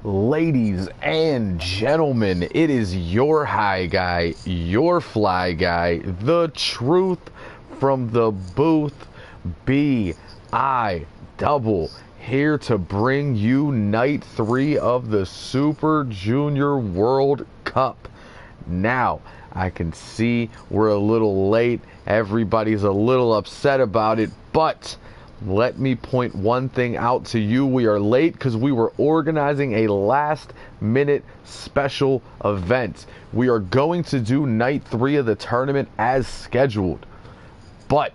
Ladies and gentlemen, it is your high guy, your fly guy, the truth from the booth, B.I. Double, here to bring you night 3 of the Super Junior World Cup. Now, I can see we're a little late, everybody's a little upset about it, but let me point one thing out to you. We are late because we were organizing a last-minute special event. We are going to do night 3 of the tournament as scheduled. But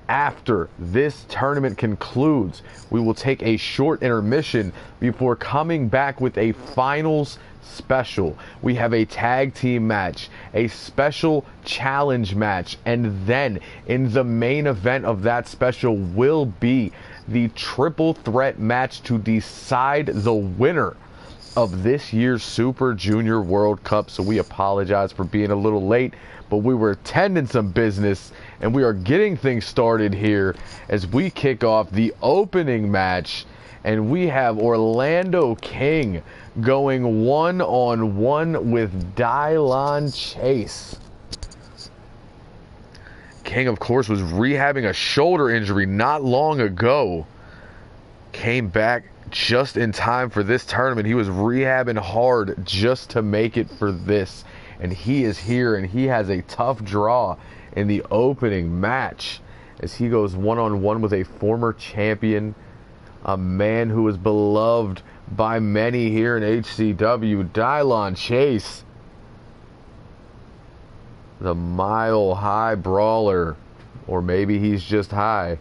after this tournament concludes, we will take a short intermission before coming back with a finals special. We have a tag team match, a special challenge match, and then in the main event of that special will be the triple threat match to decide the winner of this year's Super Junior World Cup. So we apologize for being a little late, but we were attending some business and we are getting things started here as we kick off the opening match. And we have Orlando King going one-on-one with Dylan Chase. King, of course, was rehabbing a shoulder injury not long ago. Came back just in time for this tournament. He was rehabbing hard just to make it for this. And he is here, and he has a tough draw in the opening match as he goes one-on-one with a former champion, a man who is beloved by many here in HCW, Dylan Chase. The mile-high brawler, or maybe he's just high.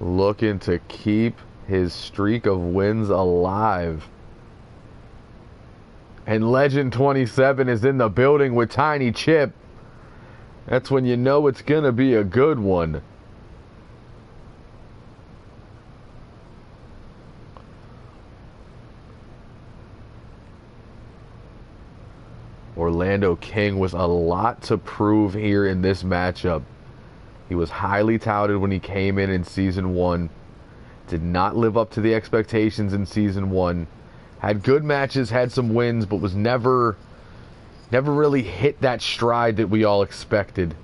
Looking to keep his streak of wins alive. And Legend 27 is in the building with Tiny Chip. That's when you know it's going to be a good one. Orlando King was a lot to prove here in this matchup. He was highly touted when he came in Season 1. Did not live up to the expectations in Season 1. Had good matches, had some wins, but was never really hit that stride that we all expected.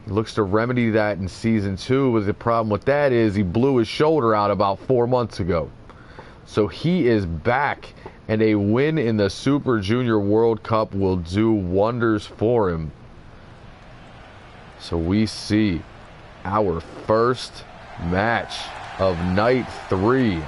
He looks to remedy that in Season 2, but the problem with that is he blew his shoulder out about 4 months ago. So he is back, and a win in the Super Junior World Cup will do wonders for him. So we see our first match of night 3.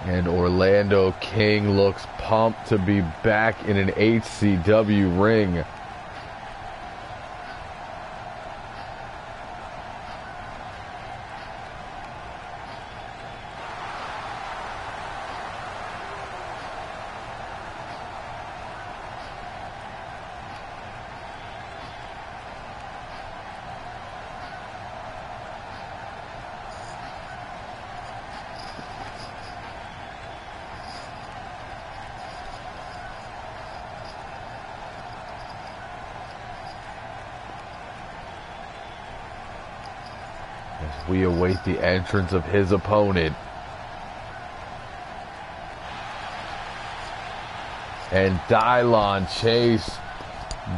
And Orlando King looks pumped to be back in an HCW ring. As we await the entrance of his opponent. And Dylan Chase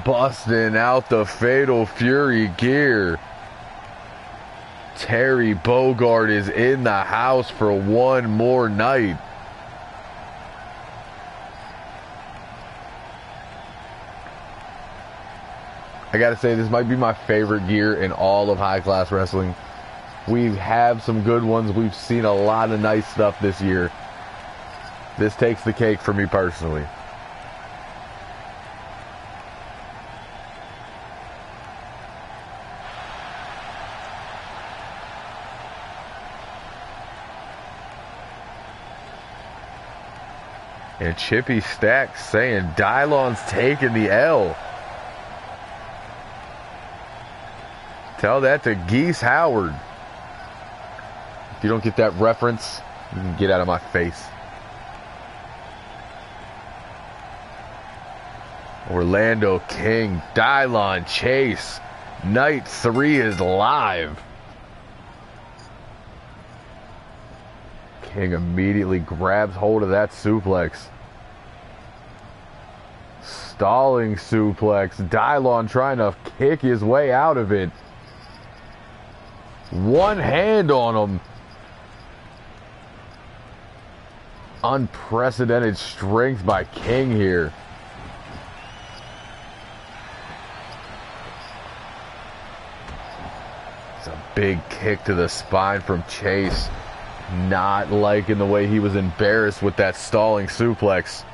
busting out the Fatal Fury gear. Terry Bogard is in the house for one more night. I gotta say, this might be my favorite gear in all of high class wrestling. We have some good ones. We've seen a lot of nice stuff this year. This takes the cake for me personally. And Chippy Stacks saying Dylon's taking the L. Tell that to Geese Howard. If you don't get that reference, you can get out of my face. Orlando King, Dylon Chase. Night 3 is live. King immediately grabs hold of that suplex. Stalling suplex. Dylon trying to kick his way out of it. One hand on him. Unprecedented strength by King here. It's a big kick to the spine from Chase. Not liking the way he was embarrassed with that stalling suplex.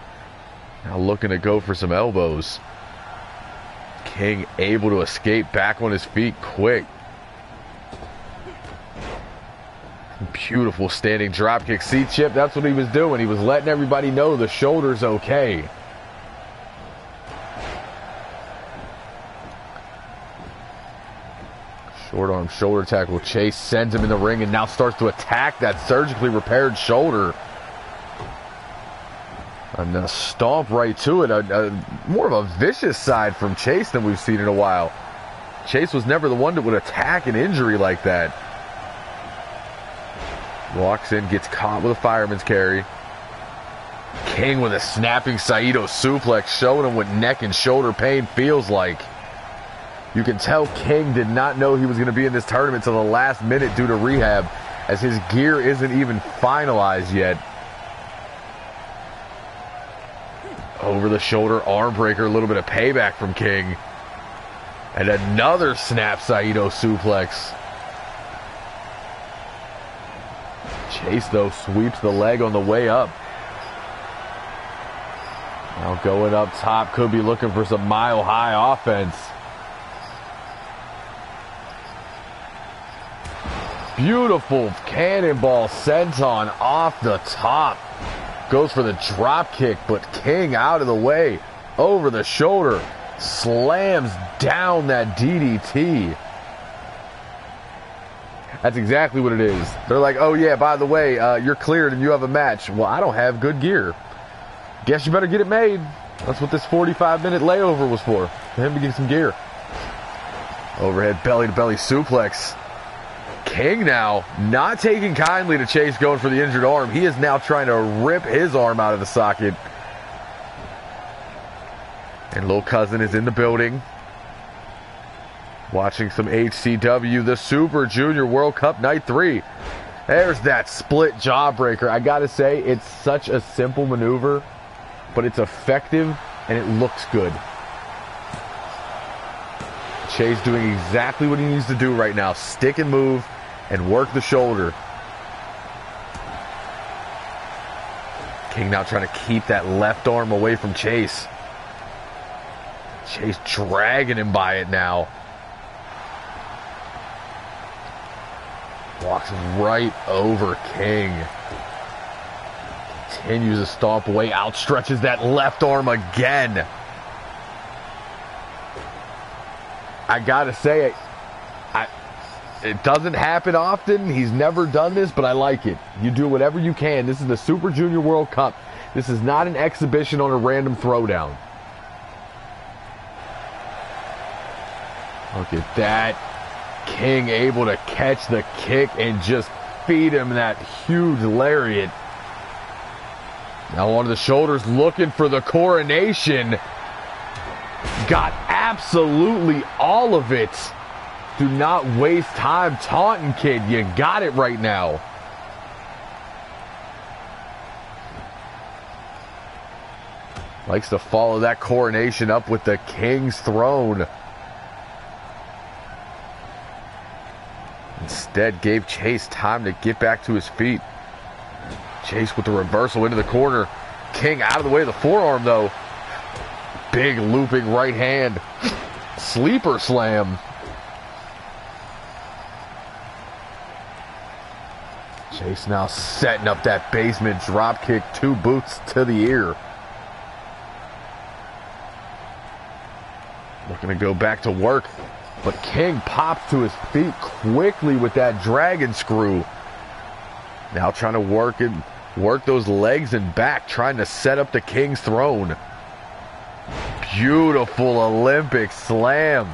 Now looking to go for some elbows. King able to escape back on his feet quick. Beautiful standing dropkick. See, Chip, that's what he was doing. He was letting everybody know the shoulder's okay. Short arm shoulder tackle. Chase sends him in the ring and now starts to attack that surgically repaired shoulder. And a stomp right to it. More of a vicious side from Chase than we've seen in a while. Chase was never the one that would attack an injury like that. Walks in, gets caught with a fireman's carry. King with a snapping Saito suplex, showing him what neck and shoulder pain feels like. You can tell King did not know he was going to be in this tournament till the last minute due to rehab, as his gear isn't even finalized yet. Over the shoulder arm breaker, a little bit of payback from King. And another snap Saito suplex. Chase, though, sweeps the leg on the way up. Now going up top, could be looking for some mile-high offense. Beautiful cannonball senton off the top. Goes for the drop kick, but King out of the way. Over the shoulder. Slams down that DDT. That's exactly what it is. They're like, oh yeah, by the way, you're cleared and you have a match. Well, I don't have good gear. Guess you better get it made. That's what this 45-minute layover was for him to get some gear. Overhead belly-to-belly suplex. King now not taking kindly to Chase going for the injured arm. He is now trying to rip his arm out of the socket. And Lil Cousin is in the building. Watching some HCW, the Super Junior World Cup Night 3. There's that split jawbreaker. I gotta say, it's such a simple maneuver, but it's effective and it looks good. Chase doing exactly what he needs to do right now. Stick and move and work the shoulder. King now trying to keep that left arm away from Chase. Chase dragging him by it now. Walks right over King. Continues to stomp away. Outstretches that left arm again. I gotta say, it doesn't happen often. He's never done this, but I like it. You do whatever you can. This is the Super Junior World Cup. This is not an exhibition on a random throwdown. Look at that. King able to catch the kick and just feed him that huge lariat. Now onto the shoulders, looking for the coronation. Got absolutely all of it. Do not waste time taunting, kid. You got it right now. Likes to follow that coronation up with the King's Throne. Instead, gave Chase time to get back to his feet. Chase with the reversal into the corner. King out of the way of the forearm, though. Big looping right hand. Sleeper slam. Chase now setting up that basement drop kick, 2 boots to the ear. Looking to go back to work, but King pops to his feet quickly with that dragon screw. Now trying to work those legs and back, trying to set up the King's throne. Beautiful Olympic slam.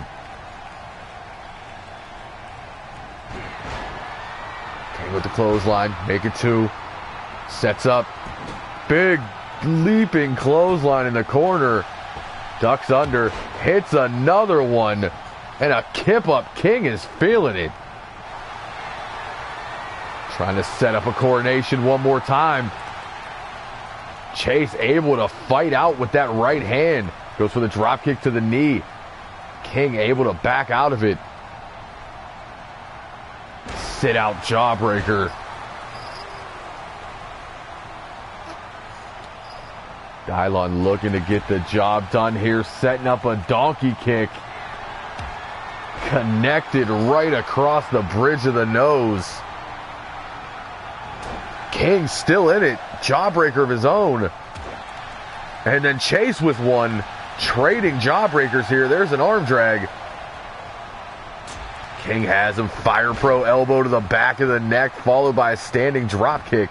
King with the clothesline, make it 2. Sets up, big leaping clothesline in the corner. Ducks under, hits another one, and a kip up. King is feeling it. Trying to set up a coronation one more time. Chase able to fight out with that right hand. Goes for the drop kick to the knee. King able to back out of it. Sit out jawbreaker. Dylon looking to get the job done here, setting up a donkey kick. Connected right across the bridge of the nose. King still in it, jawbreaker of his own. And then Chase with one, trading jawbreakers here. There's an arm drag. King has him, Fire Pro elbow to the back of the neck, followed by a standing drop kick.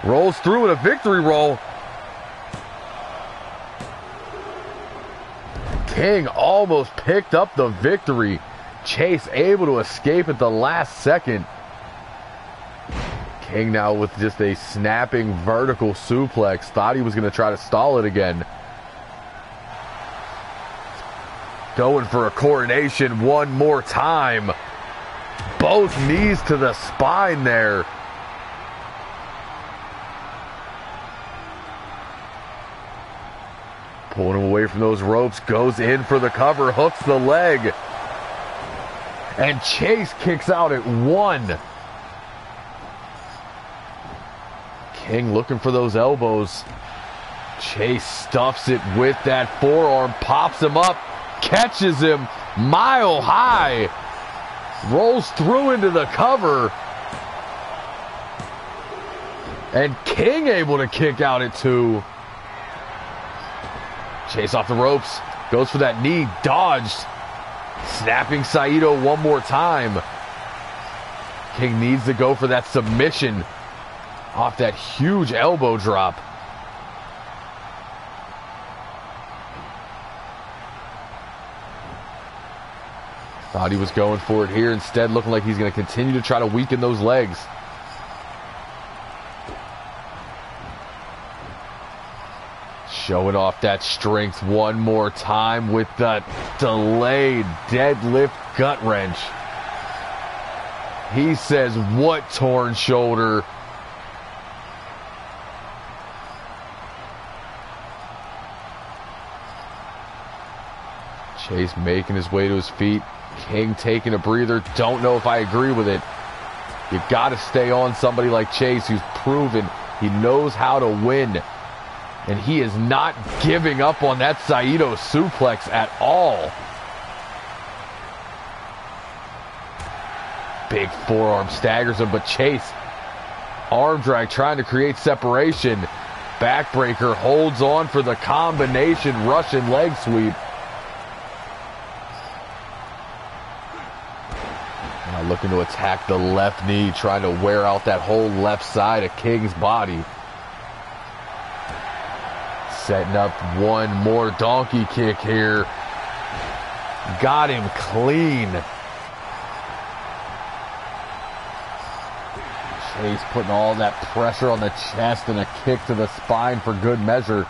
Rolls through with a victory roll. King almost picked up the victory. Chase able to escape at the last second. King now with just a snapping vertical suplex. Thought he was going to try to stall it again. Going for a coronation one more time. Both knees to the spine there. Pulling him away from those ropes, goes in for the cover, hooks the leg. And Chase kicks out at 1. King looking for those elbows. Chase stuffs it with that forearm, pops him up, catches him mile high, rolls through into the cover. And King able to kick out at 2. Chase off the ropes, goes for that knee, dodged. Snapping Saito one more time. King needs to go for that submission off that huge elbow drop. Thought he was going for it here. Instead, looking like he's going to continue to try to weaken those legs. Showing off that strength one more time with the delayed deadlift gut wrench. He says, what torn shoulder? Chase making his way to his feet. King taking a breather. Don't know if I agree with it. You got to stay on somebody like Chase, who's proven he knows how to win. And he is not giving up on that Saito suplex at all. Big forearm staggers him, but Chase, arm drag, trying to create separation. Backbreaker holds on for the combination Russian leg sweep. Now looking to attack the left knee, trying to wear out that whole left side of King's body. Setting up one more donkey kick here. Got him clean. Chase putting all that pressure on the chest and a kick to the spine for good measure.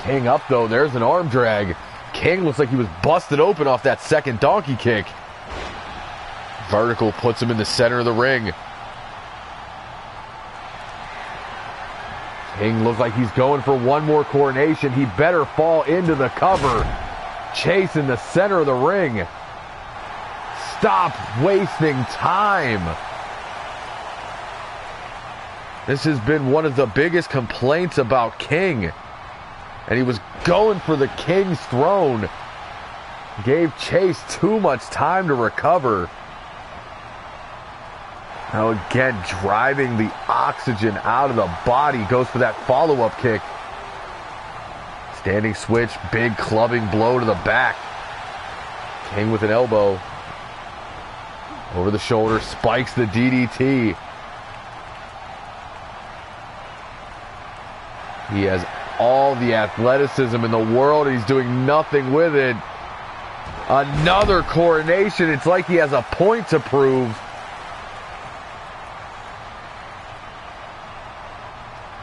King up though, there's an arm drag. King looks like he was busted open off that second donkey kick. Vertical puts him in the center of the ring. King looks like he's going for one more coronation. He better fall into the cover. Chase in the center of the ring. Stop wasting time. This has been one of the biggest complaints about King. And he was going for the King's throne. Gave Chase too much time to recover. Now again, driving the oxygen out of the body. Goes for that follow-up kick. Standing switch, big clubbing blow to the back. King with an elbow. Over the shoulder, spikes the DDT. He has all the athleticism in the world. He's doing nothing with it. Another coronation. It's like he has a point to prove.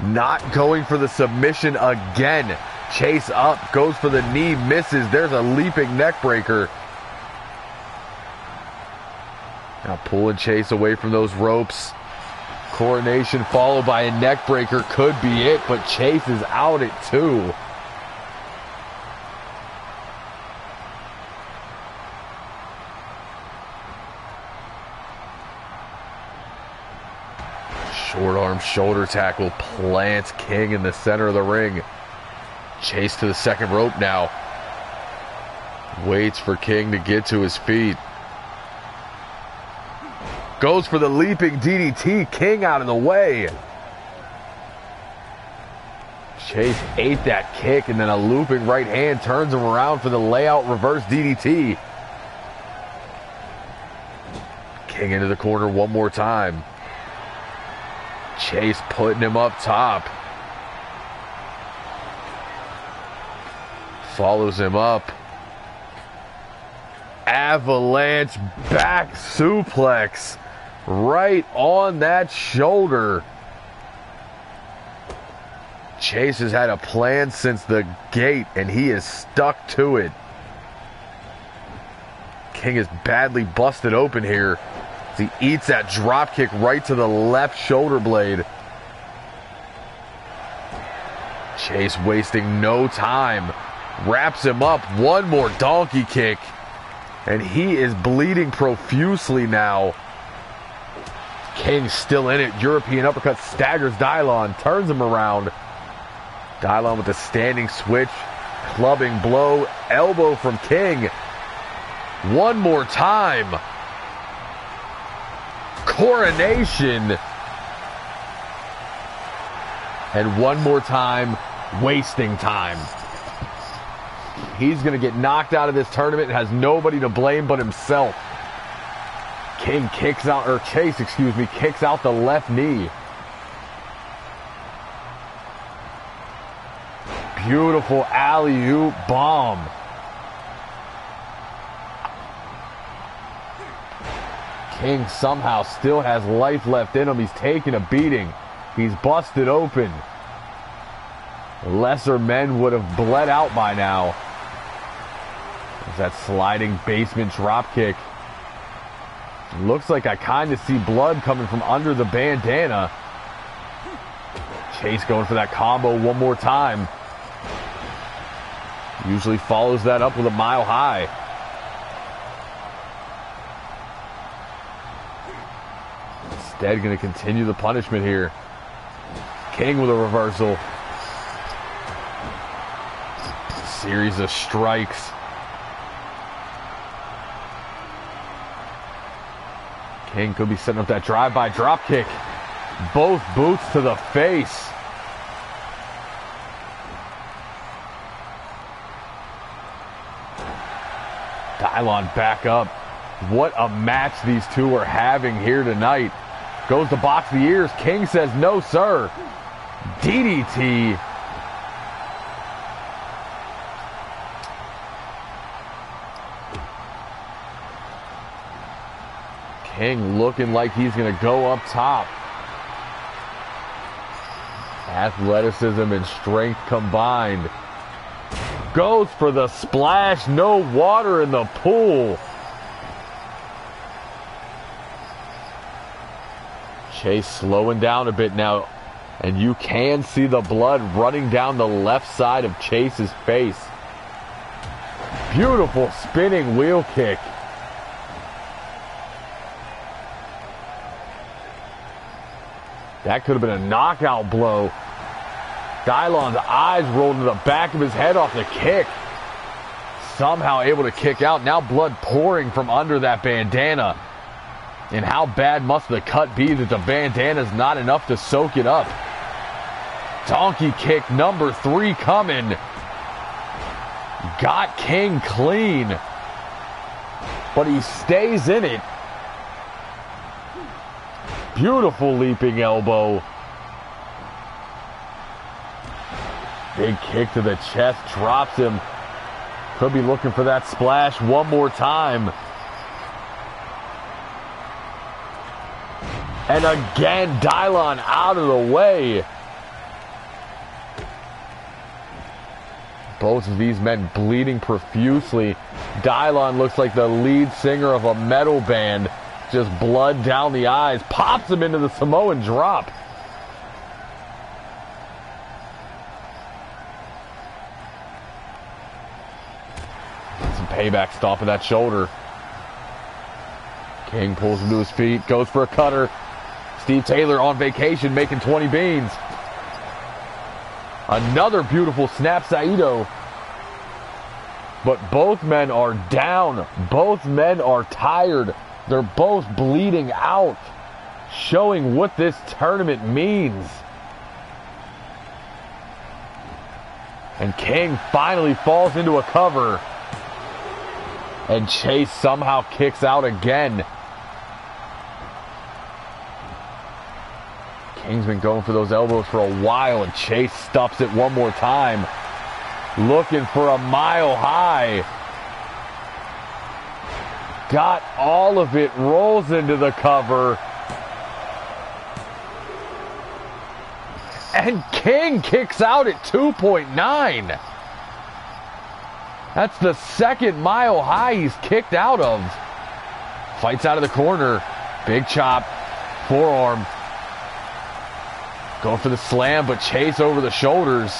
Not going for the submission again. Chase up, goes for the knee, misses. There's a leaping neck breaker. Now pulling Chase away from those ropes. Coronation followed by a neck breaker could be it, but Chase is out at 2. Short arm shoulder tackle plants King in the center of the ring. Chase to the second rope now. Waits for King to get to his feet. Goes for the leaping DDT. King out of the way. Chase ate that kick and then a looping right hand turns him around for the layout reverse DDT. King into the corner one more time. Chase putting him up top. Follows him up. Avalanche back suplex. Right on that shoulder. Chase has had a plan since the gate, and he is stuck to it. King is badly busted open here. He eats that drop kick right to the left shoulder blade. Chase wasting no time. Wraps him up. One more donkey kick. And he is bleeding profusely now. King still in it. European uppercut staggers Dylon. Turns him around. Dylon with the standing switch. Clubbing blow. Elbow from King. One more time. Coronation. And one more time. Wasting time. He's going to get knocked out of this tournament and has nobody to blame but himself. King kicks out, or Chase, excuse me, kicks out the left knee. Beautiful alley-oop bomb. King somehow still has life left in him. He's taking a beating. He's busted open. Lesser men would have bled out by now. There's that sliding basement drop kick. Looks like I kind of see blood coming from under the bandana. Chase going for that combo one more time. Usually follows that up with a mile high. Instead, going to continue the punishment here. King with a reversal. Series of strikes. King could be setting up that drive-by drop kick. Both boots to the face. Dylon back up. What a match these two are having here tonight. Goes to box the ears. King says no, sir. DDT. King looking like he's going to go up top. Athleticism and strength combined. Goes for the splash. No water in the pool. Chase slowing down a bit now. And you can see the blood running down the left side of Chase's face. Beautiful spinning wheel kick. That could have been a knockout blow. Dylon's eyes rolled to the back of his head off the kick. somehow able to kick out. Now blood pouring from under that bandana. And how bad must the cut be that the bandana's not enough to soak it up? Donkey kick number 3 coming. Got King clean. But he stays in it. Beautiful leaping elbow. Big kick to the chest, drops him. Could be looking for that splash one more time. And again, Dylon out of the way. Both of these men bleeding profusely. Dylon looks like the lead singer of a metal band. Just blood down the eyes. Pops him into the Samoan drop. Some payback stomp of that shoulder. King pulls him to his feet. Goes for a cutter. Steve Taylor on vacation making 20 beans. Another beautiful snap Saito. But both men are down. Both men are tired. They're both bleeding out. Showing what this tournament means. And King finally falls into a cover. And Chase somehow kicks out again. King's been going for those elbows for a while, and Chase stuffs it one more time. Looking for a mile high. Got all of it, rolls into the cover. And King kicks out at 2.9. That's the second mile high he's kicked out of. Fights out of the corner. Big chop. Forearm. Going for the slam, but Chase over the shoulders.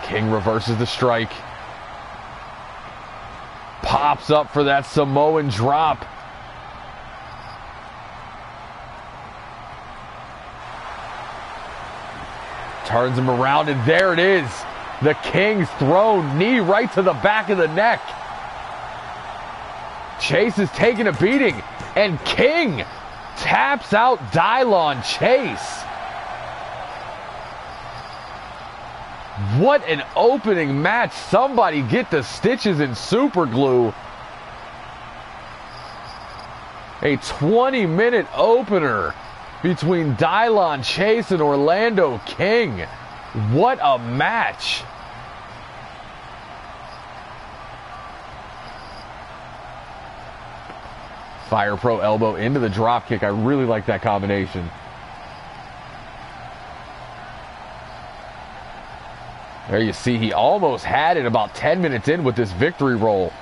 King reverses the strike. Pops up for that Samoan drop. Turns him around, and there it is. The King's thrown, knee right to the back of the neck. Chase is taking a beating, and King taps out Dylon Chase. What an opening match. Somebody get the stitches and super glue. A 20-minute opener between Dylon Chase and Orlando King. What a match. Fire Pro elbow into the drop kick. I really like that combination. There you see, he almost had it about 10 minutes in with this victory roll.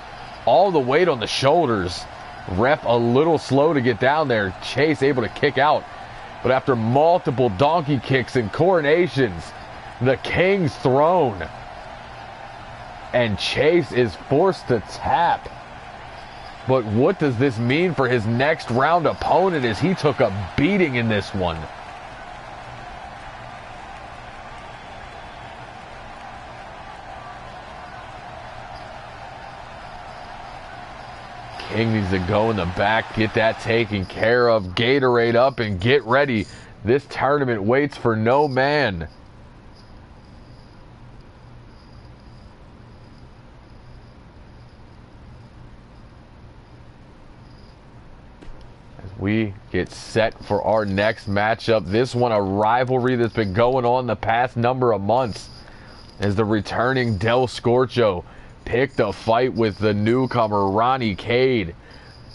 All the weight on the shoulders. Ref a little slow to get down there. Chase able to kick out. But after multiple donkey kicks and coronations, the King's thrown. And Chase is forced to tap. But what does this mean for his next round opponent as he took a beating in this one? King needs to go in the back, get that taken care of, Gatorade up, and get ready. This tournament waits for no man. We get set for our next matchup. This one, a rivalry that's been going on the past number of months, as the returning Del Scorcho picked a fight with the newcomer Ronnie Cade,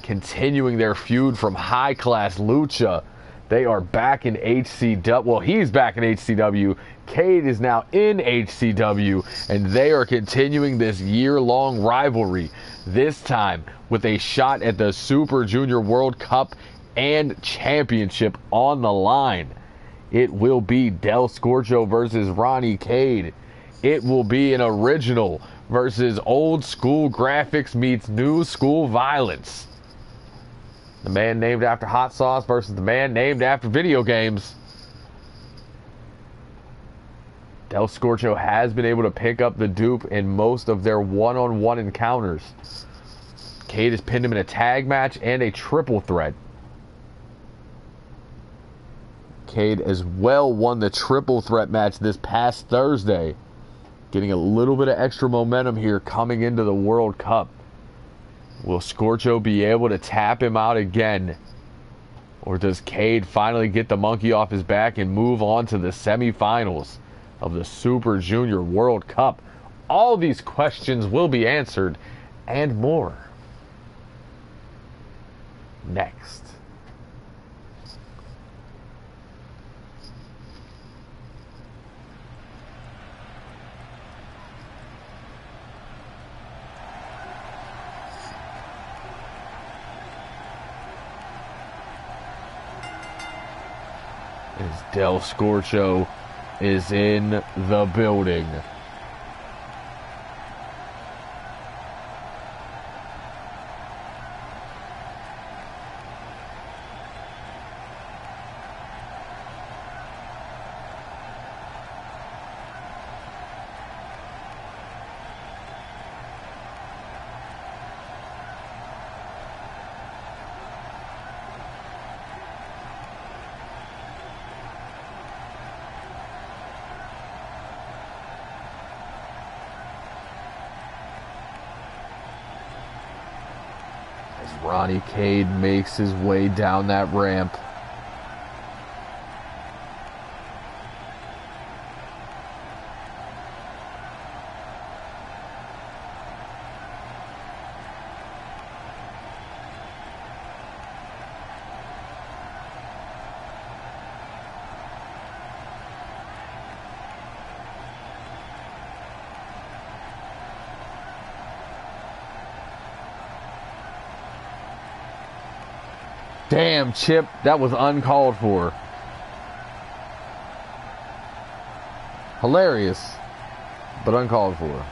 continuing their feud from High Class Lucha. They are back in HCW. Well, he's back in HCW. Cade is now in HCW, and they are continuing this year-long rivalry, this time with a shot at the Super Junior World Cup and Championship on the line. It will be Del Scorcho versus Ronnie Cade. It will be an original versus old school graphics meets new school violence. The man named after hot sauce versus the man named after video games. Del Scorcho has been able to pick up the dupe in most of their one-on-one encounters. Cade has pinned him in a tag match and a triple threat. Cade as well won the triple threat match this past Thursday, getting a little bit of extra momentum here coming into the World Cup. Will Scorcho be able to tap him out again? Or does Cade finally get the monkey off his back and move on to the semifinals of the Super Junior World Cup? All these questions will be answered and more next. As Del Scorcho is in the building. Ronnie Cade makes his way down that ramp. Damn, Chip, that was uncalled for. Hilarious, but uncalled for.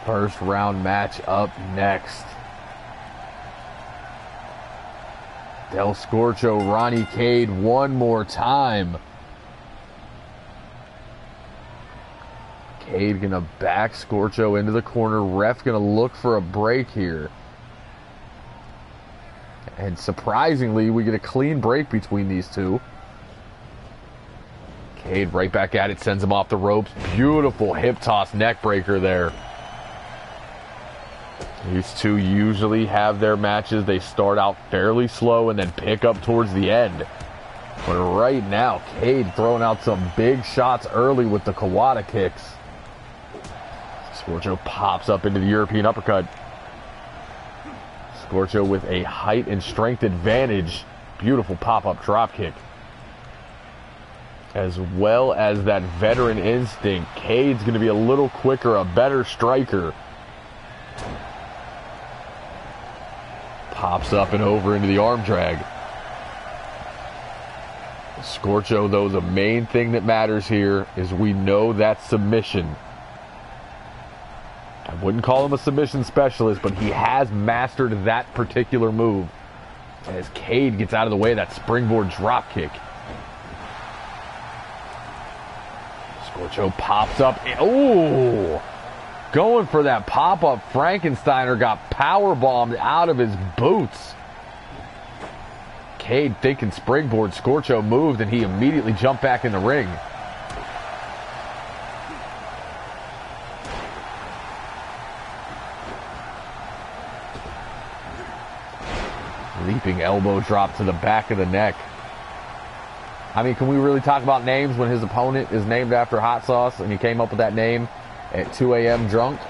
First round match up next. Del Scorcho, Ronnie Cade one more time. Cade gonna back Scorcho into the corner. Ref gonna look for a break here. And surprisingly, we get a clean break between these two. Cade right back at it, sends him off the ropes. Beautiful hip toss neck breaker there. These two usually have their matches. They start out fairly slow and then pick up towards the end. But right now, Cade throwing out some big shots early with the Kawada kicks. Scorcho pops up into the European uppercut. Scorcho with a height and strength advantage. Beautiful pop-up drop kick. As well as that veteran instinct. Cade's going to be a little quicker, a better striker. Pops up and over into the arm drag. Scorcho, though, the main thing that matters here is we know that submission. I wouldn't call him a submission specialist, but he has mastered that particular move. As Cade gets out of the way of that springboard drop kick. Scorcho pops up. Oh! Going for that pop-up, Frankensteiner got powerbombed out of his boots. Cade thinking springboard. Scorcho moved and he immediately jumped back in the ring. Leaping elbow drop to the back of the neck. I mean, can we really talk about names when his opponent is named after hot sauce and he came up with that name at 2 a.m. drunk?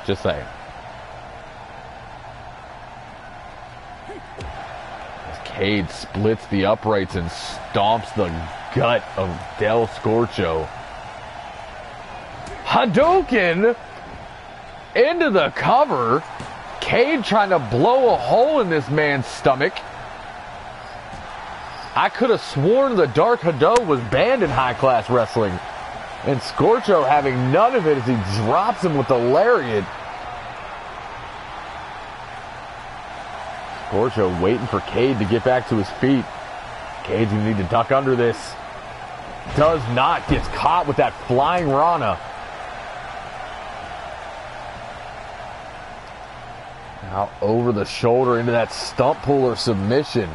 Just saying. Cade splits the uprights and stomps the gut of Del Scorcho. Hadouken into the cover. Cade trying to blow a hole in this man's stomach. I could have sworn the Dark Hadou was banned in high-class wrestling. And Scorcho having none of it as he drops him with the lariat. Scorcho waiting for Cade to get back to his feet. Cade's going to need to duck under this. Does not. Gets caught with that flying Rana. Now over the shoulder into that stump puller submission.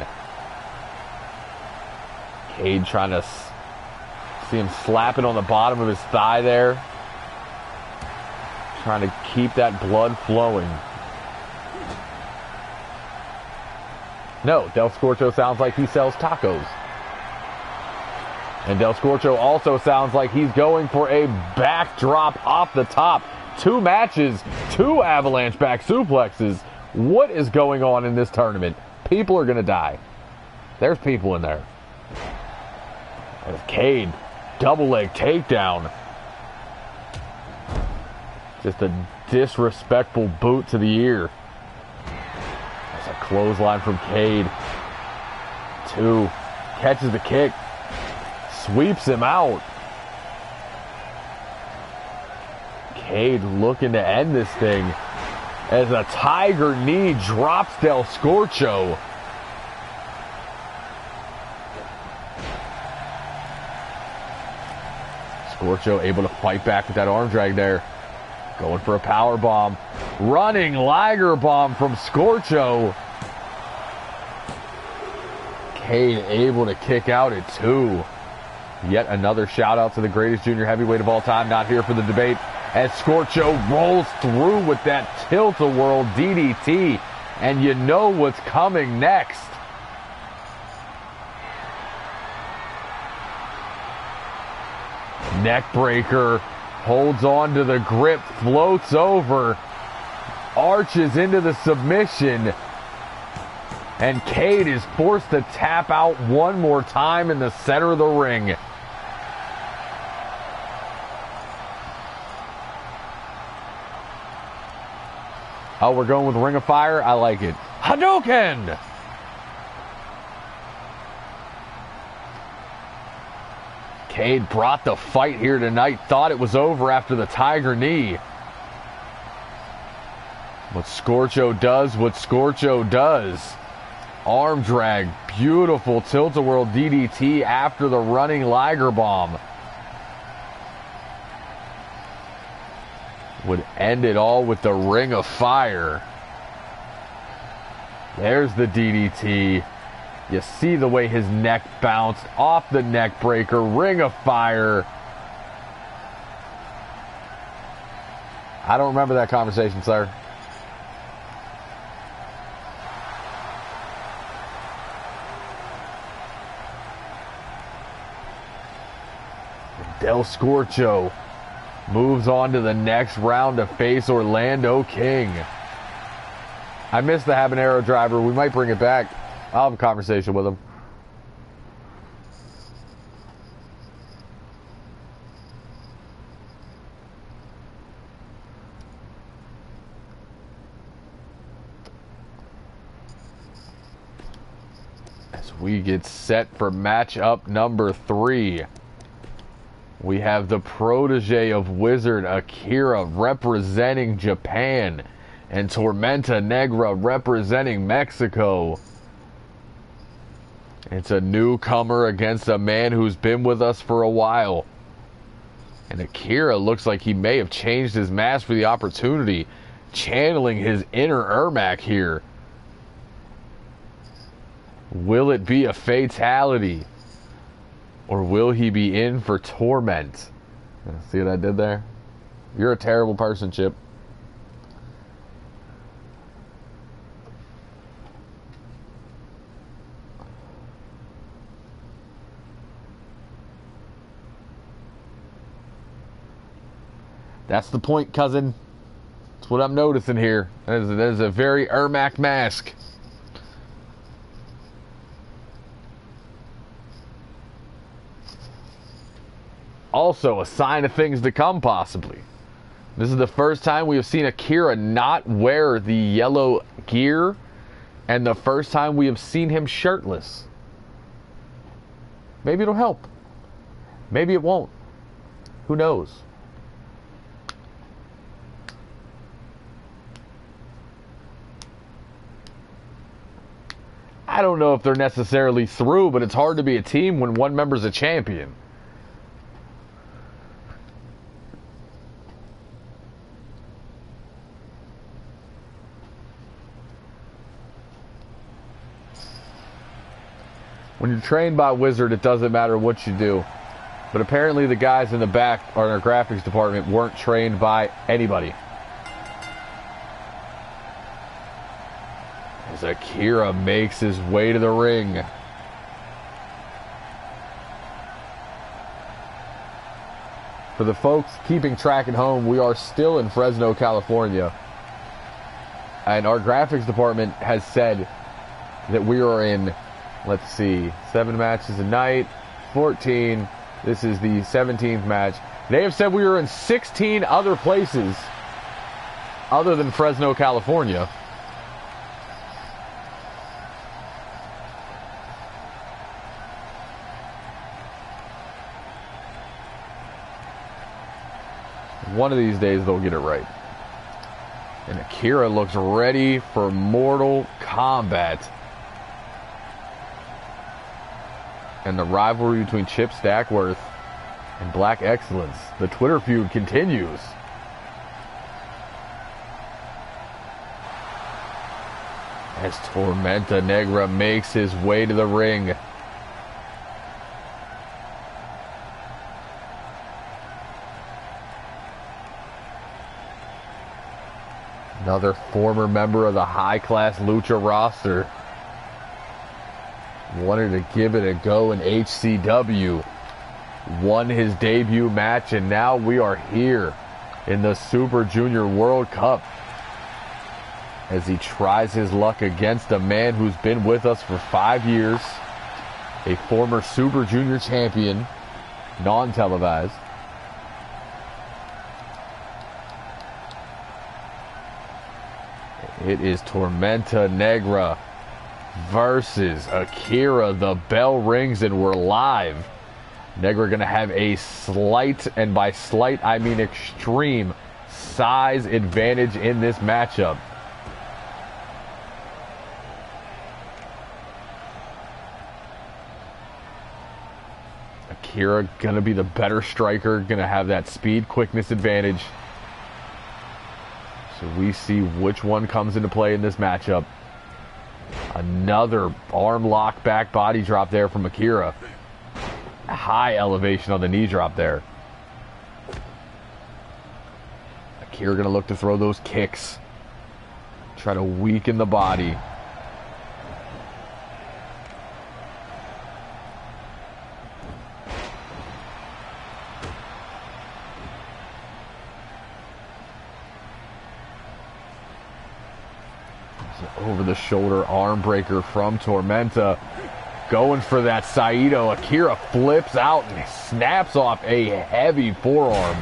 Cade trying to see him slapping on the bottom of his thigh there. Trying to keep that blood flowing. No, Del Scorcho sounds like he sells tacos. And Del Scorcho also sounds like he's going for a backdrop off the top. 2 matches, 2 avalanche back suplexes. What is going on in this tournament? People are going to die. There's people in there. As Cade, double leg takedown. Just a disrespectful boot to the ear. That's a clothesline from Cade. 2. Catches the kick. Sweeps him out. Cade looking to end this thing as a tiger knee drops Del Scorcho. Scorcho able to fight back with that arm drag there. Going for a power bomb. Running Liger bomb from Scorcho. Cade able to kick out at 2. Yet another shout out to the greatest junior heavyweight of all time. Not here for the debate. As Scorcho rolls through with that tilt-a-whirl DDT. And you know what's coming next. Neckbreaker, holds on to the grip, floats over, arches into the submission, and Cade is forced to tap out one more time in the center of the ring. Oh, we're going with Ring of Fire? I like it. Hadouken! Cade brought the fight here tonight. Thought it was over after the Tiger Knee. What Scorcho does, what Scorcho does. Arm drag. Beautiful tilt-a-whirl DDT after the running Liger bomb. Would end it all with the Ring of Fire. There's the DDT. You see the way his neck bounced off the neck breaker. Ring of Fire. I don't remember that conversation, sir. Del Scorcho moves on to the next round to face Orlando King. I missed the habanero driver. We might bring it back. I'll have a conversation with him. As we get set for matchup number 3. We have the protege of Wizard, Akira, representing Japan, and Tormenta Negra representing Mexico. It's a newcomer against a man who's been with us for a while. And Akira looks like he may have changed his mask for the opportunity, channeling his inner Ermac here. Will it be a fatality? Or will he be in for torment? See what I did there? You're a terrible person, Chip. That's the point, cousin. That's what I'm noticing here. That is a very Ermac mask. Also a sign of things to come, possibly. This is the first time we have seen Akira not wear the yellow gear, and the first time we have seen him shirtless. Maybe it'll help. Maybe it won't. Who knows? I don't know if they're necessarily through, but it's hard to be a team when one member's a champion. When you're trained by Wizard, it doesn't matter what you do. But apparently the guys in the back, or in our graphics department, weren't trained by anybody. As Akira makes his way to the ring. For the folks keeping track at home, we are still in Fresno, California. And our graphics department has said that we are in, let's see, 7 matches a night, 14. This is the 17th match. They have said we are in 16 other places other than Fresno, California. One of these days they'll get it right. And Akira looks ready for Mortal Kombat. And the rivalry between Chip Stackworth and Black Excellence. The Twitter feud continues. As Tormenta Negra makes his way to the ring. Another former member of the high-class Lucha roster. Wanted to give it a go in HCW. Won his debut match, and now we are here in the Super Junior World Cup as he tries his luck against a man who's been with us for 5 years, a former Super Junior champion, non-televised. It is Tormenta Negra versus Akira. The bell rings and we're live. Negra going to have a slight, and by slight I mean extreme, size advantage in this matchup. Akira going to be the better striker, going to have that speed, quickness advantage. So we see which one comes into play in this matchup. Another arm lock back body drop there from Akira. High elevation on the knee drop there. Akira gonna look to throw those kicks. Try to weaken the body. Over the shoulder arm breaker from Tormenta. Going for that Saito. Akira flips out and snaps off a heavy forearm.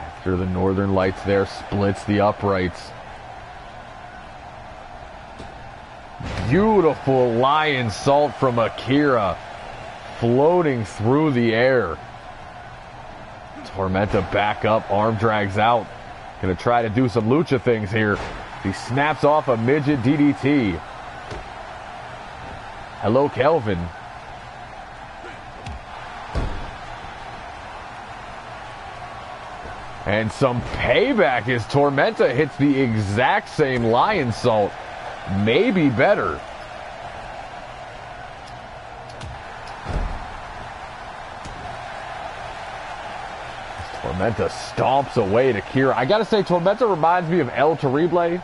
After the Northern Lights there, splits the uprights. Beautiful lion salt from Akira. Floating through the air. Tormenta back up, arm drags out. Gonna try to do some lucha things here. He snaps off a midget DDT. Hello, Kelvin. And some payback as Tormenta hits the exact same lion salt. Maybe better. Tormenta stomps away to Akira. I gotta say, Tormenta reminds me of El Terrible. They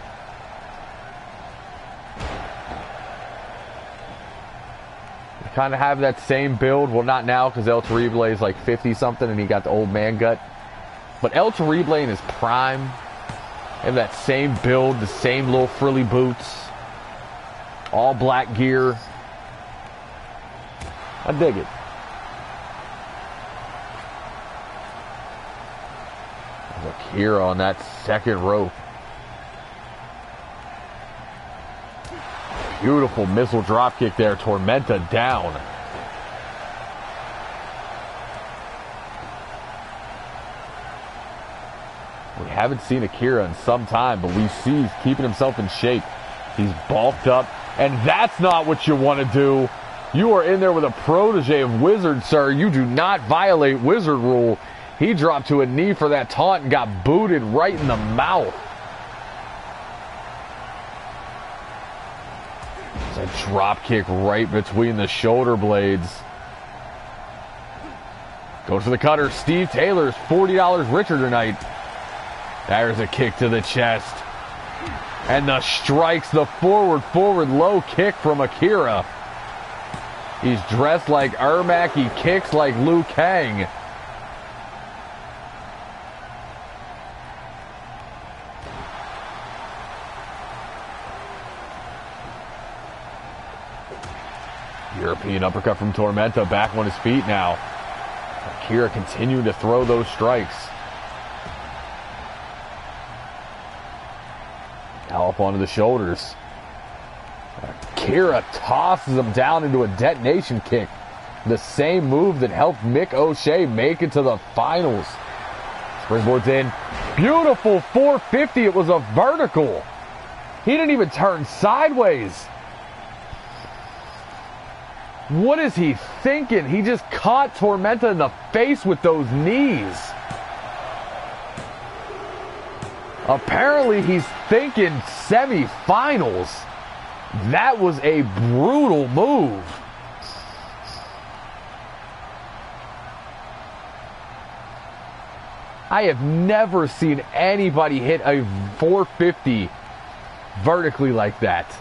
kind of have that same build. Well, not now, because El Terrible is like 50-something and he got the old man gut. But El Terrible in his prime, they have that same build, the same little frilly boots. All black gear. I dig it. Akira on that second rope. Beautiful missile drop kick there. Tormenta down. We haven't seen Akira in some time, but we see he's keeping himself in shape. He's bulked up, and that's not what you want to do. You are in there with a protege of Wizard, sir. You do not violate Wizard rule. He dropped to a knee for that taunt and got booted right in the mouth. It's a drop kick right between the shoulder blades. Goes for the cutter. Steve Taylor's $40 richer tonight. There's a kick to the chest. And the strikes, the forward low kick from Akira. He's dressed like Ermac. He kicks like Liu Kang. European uppercut from Tormenta, back on his feet now. Akira continuing to throw those strikes. Now up onto the shoulders. Akira tosses him down into a detonation kick. The same move that helped Mick O'Shea make it to the finals. Springboard's in. Beautiful 450. It was a vertical. He didn't even turn sideways. What is he thinking? He just caught Tormenta in the face with those knees. Apparently he's thinking semifinals. That was a brutal move. I have never seen anybody hit a 450 vertically like that.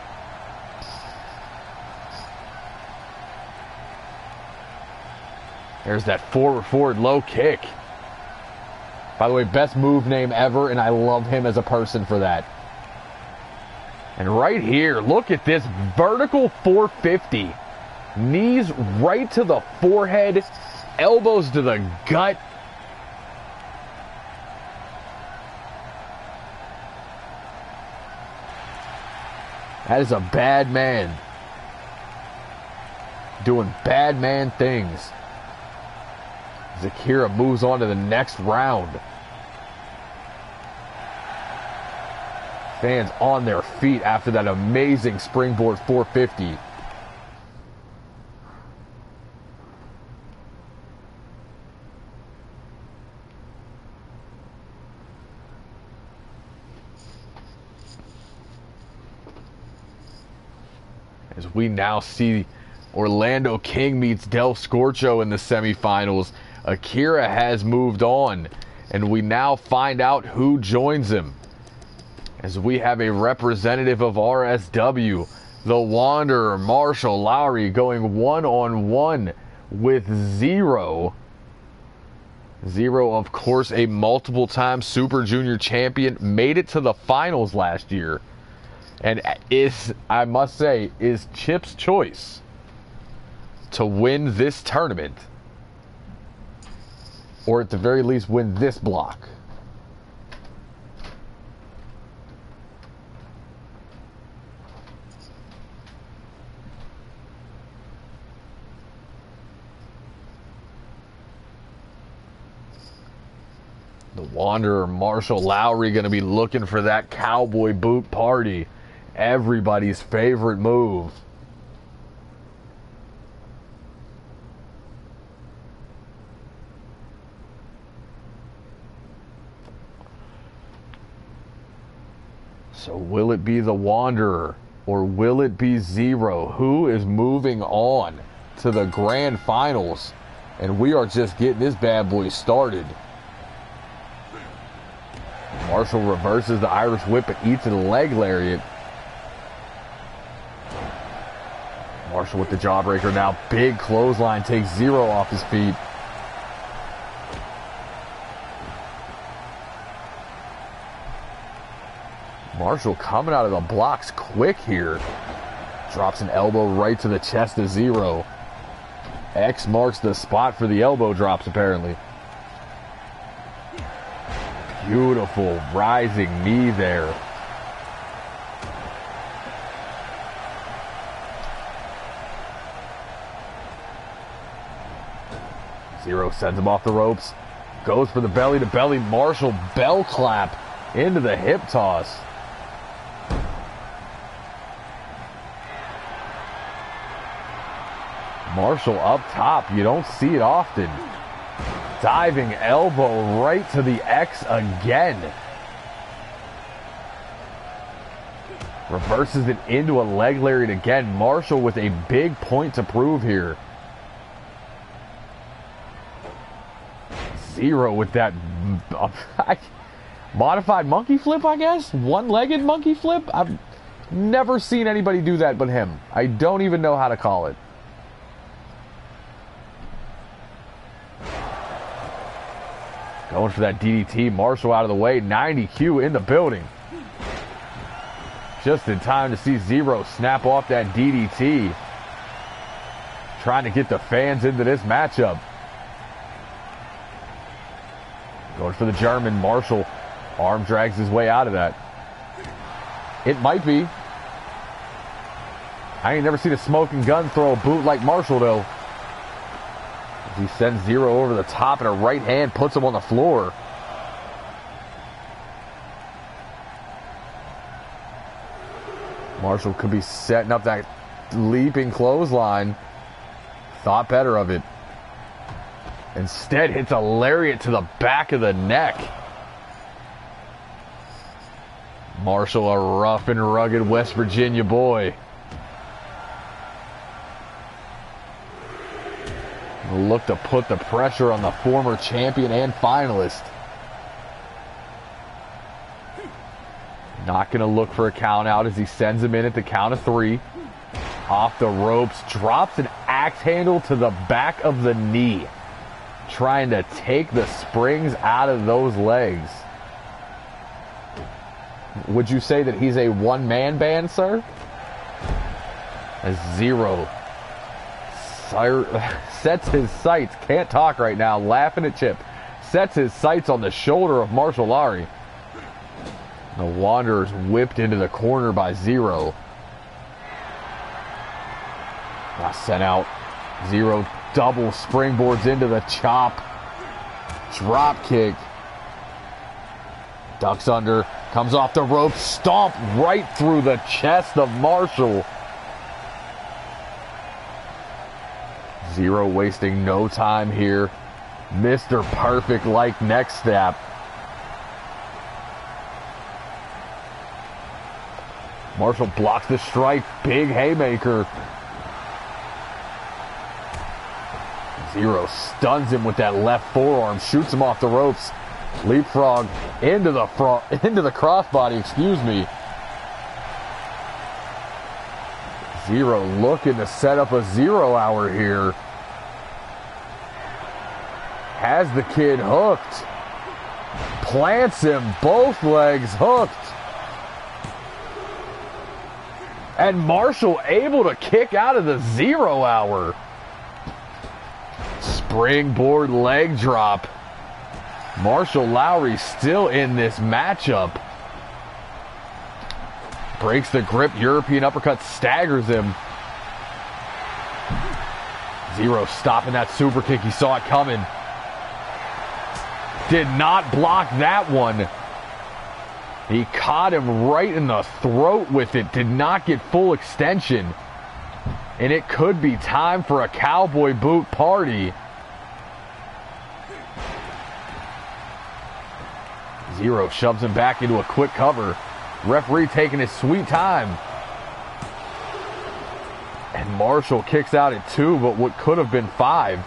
There's that forward low kick. By the way, best move name ever, and I love him as a person for that. And right here, look at this vertical 450. Knees right to the forehead, elbows to the gut. That is a bad man doing bad man things. Akira moves on to the next round. Fans on their feet after that amazing springboard 450. As we now see Orlando King meets Del Scorcho in the semifinals. Akira has moved on, and we now find out who joins him. As we have a representative of RSW, the Wanderer, Marshall Lowry, going one-on-one with Zero. Zero, of course, a multiple-time Super Junior champion, made it to the finals last year, and is, I must say, is Chip's choice to win this tournament. Or at the very least, win this block. The Wanderer, Marshall Lowry, going to be looking for that cowboy boot party. Everybody's favorite move. So will it be the Wanderer or will it be Zero? Who is moving on to the grand finals? And we are just getting this bad boy started. Marshall reverses the Irish whip and eats a leg lariat. Marshall with the jawbreaker now. Big clothesline takes Zero off his feet. Marshall coming out of the blocks quick here. Drops an elbow right to the chest of Zero. X marks the spot for the elbow drops, apparently. Beautiful rising knee there. Zero sends him off the ropes. Goes for the belly-to-belly. Marshall bell clap into the hip toss. Marshall up top. You don't see it often. Diving elbow right to the X again. Reverses it into a leg lariat again. Marshall with a big point to prove here. Zero with that modified monkey flip, I guess? One-legged monkey flip? I've never seen anybody do that but him. I don't even know how to call it. Going for that DDT. Marshall out of the way. 90Q in the building. Just in time to see Zero snap off that DDT. Trying to get the fans into this matchup. Going for the German. Marshall arm drags his way out of that. It might be. I ain't never seen a smoking gun throw a boot like Marshall, though. He sends Zero over the top and a right hand puts him on the floor. Marshall could be setting up that leaping clothesline. Thought better of it. Instead hits a lariat to the back of the neck. Marshall, a rough and rugged West Virginia boy. Look to put the pressure on the former champion and finalist. Not going to look for a count out as he sends him in at the count of 3. Off the ropes, drops an axe handle to the back of the knee. Trying to take the springs out of those legs. Would you say that he's a one-man band, sir? A Zero sets his sights, can't talk right now, laughing at Chip. Sets his sights on the shoulder of Marshall Lowry. The Wanderers whipped into the corner by Zero. Sent out. Zero double springboards into the chop. Drop kick. Ducks under. Comes off the rope. Stomp right through the chest of Marshall. Zero wasting no time here. Mr. Perfect like neck snap. Marshall blocks the strike. Big haymaker. Zero stuns him with that left forearm. Shoots him off the ropes. Leapfrog into the crossbody, excuse me. Zero looking to set up a 0 hour here. Has the kid hooked. Plants him, both legs hooked. And Marshall able to kick out of the 0 hour. Springboard leg drop. Marshall Lowry still in this matchup. Breaks the grip, European uppercut, staggers him. Zero stopping that super kick. He saw it coming. Did not block that one. He caught him right in the throat with it. Did not get full extension. And it could be time for a cowboy boot party. Zero shoves him back into a quick cover. Referee taking his sweet time. And Marshall kicks out at 2, but what could have been 5.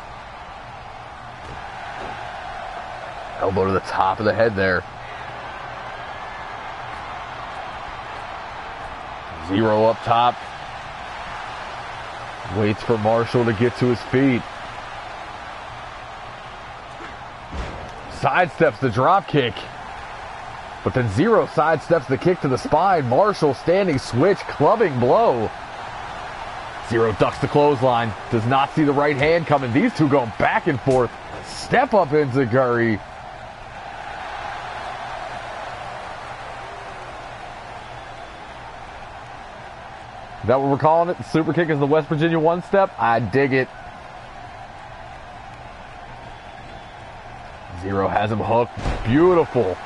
Elbow to the top of the head there. Zero up top. Waits for Marshall to get to his feet. Sidesteps the drop kick. But then Zero sidesteps the kick to the spine. Marshall standing switch, clubbing blow. Zero ducks the clothesline. Does not see the right hand coming. These two going back and forth. Step up into Curry. Is that what we're calling it? The super kick is the West Virginia one step? I dig it. Zero has him hooked. Beautiful.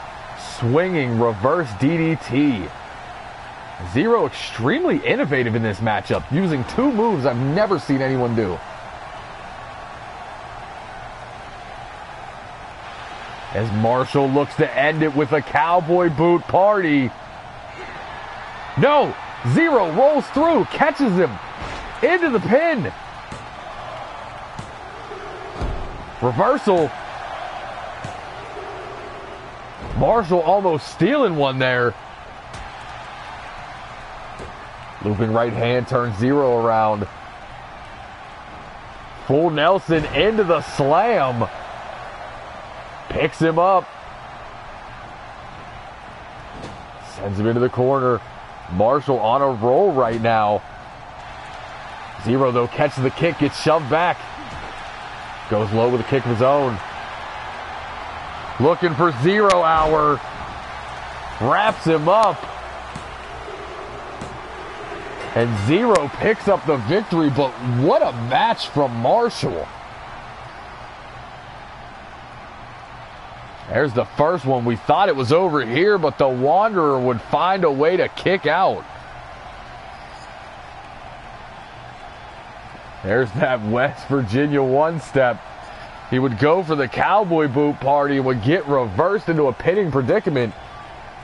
Swinging reverse DDT. Zero extremely innovative in this matchup, using two moves I've never seen anyone do. As Marshall looks to end it with a cowboy boot party. No! Zero rolls through, catches him into the pin. Reversal. Marshall almost stealing one there. Looping right hand turns Zero around. Full Nelson into the slam. Picks him up. Sends him into the corner. Marshall on a roll right now. Zero, though, catches the kick, gets shoved back. Goes low with a kick of his own. Looking for 0 Hour. Wraps him up. And Zero picks up the victory, but what a match from Marshall. There's the first one. We thought it was over here, but the Wanderer would find a way to kick out. There's that West Virginia one step. He would go for the cowboy boot party and would get reversed into a pinning predicament.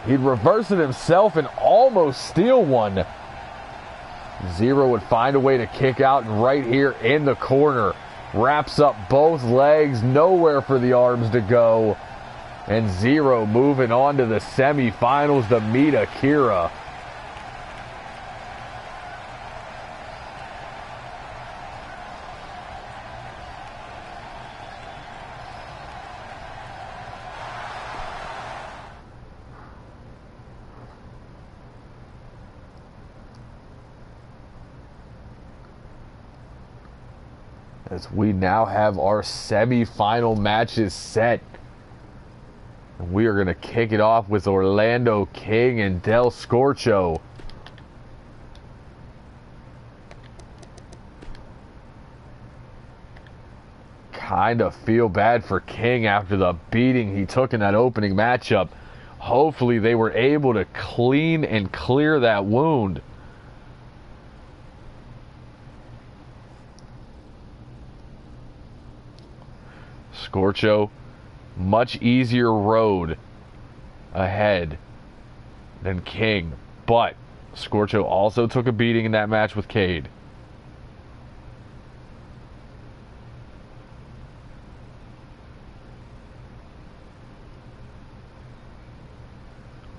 He'd reverse it himself and almost steal one. Zero would find a way to kick out, and right here in the corner, wraps up both legs, nowhere for the arms to go. And Zero moving on to the semifinals to meet Akira. As we now have our semifinal matches set. We are going to kick it off with Orlando King and Del Scorcho. Kind of feel bad for King after the beating he took in that opening matchup. Hopefully they were able to clean and clear that wound. Scorcho, much easier road ahead than King, but Scorcho also took a beating in that match with Cade.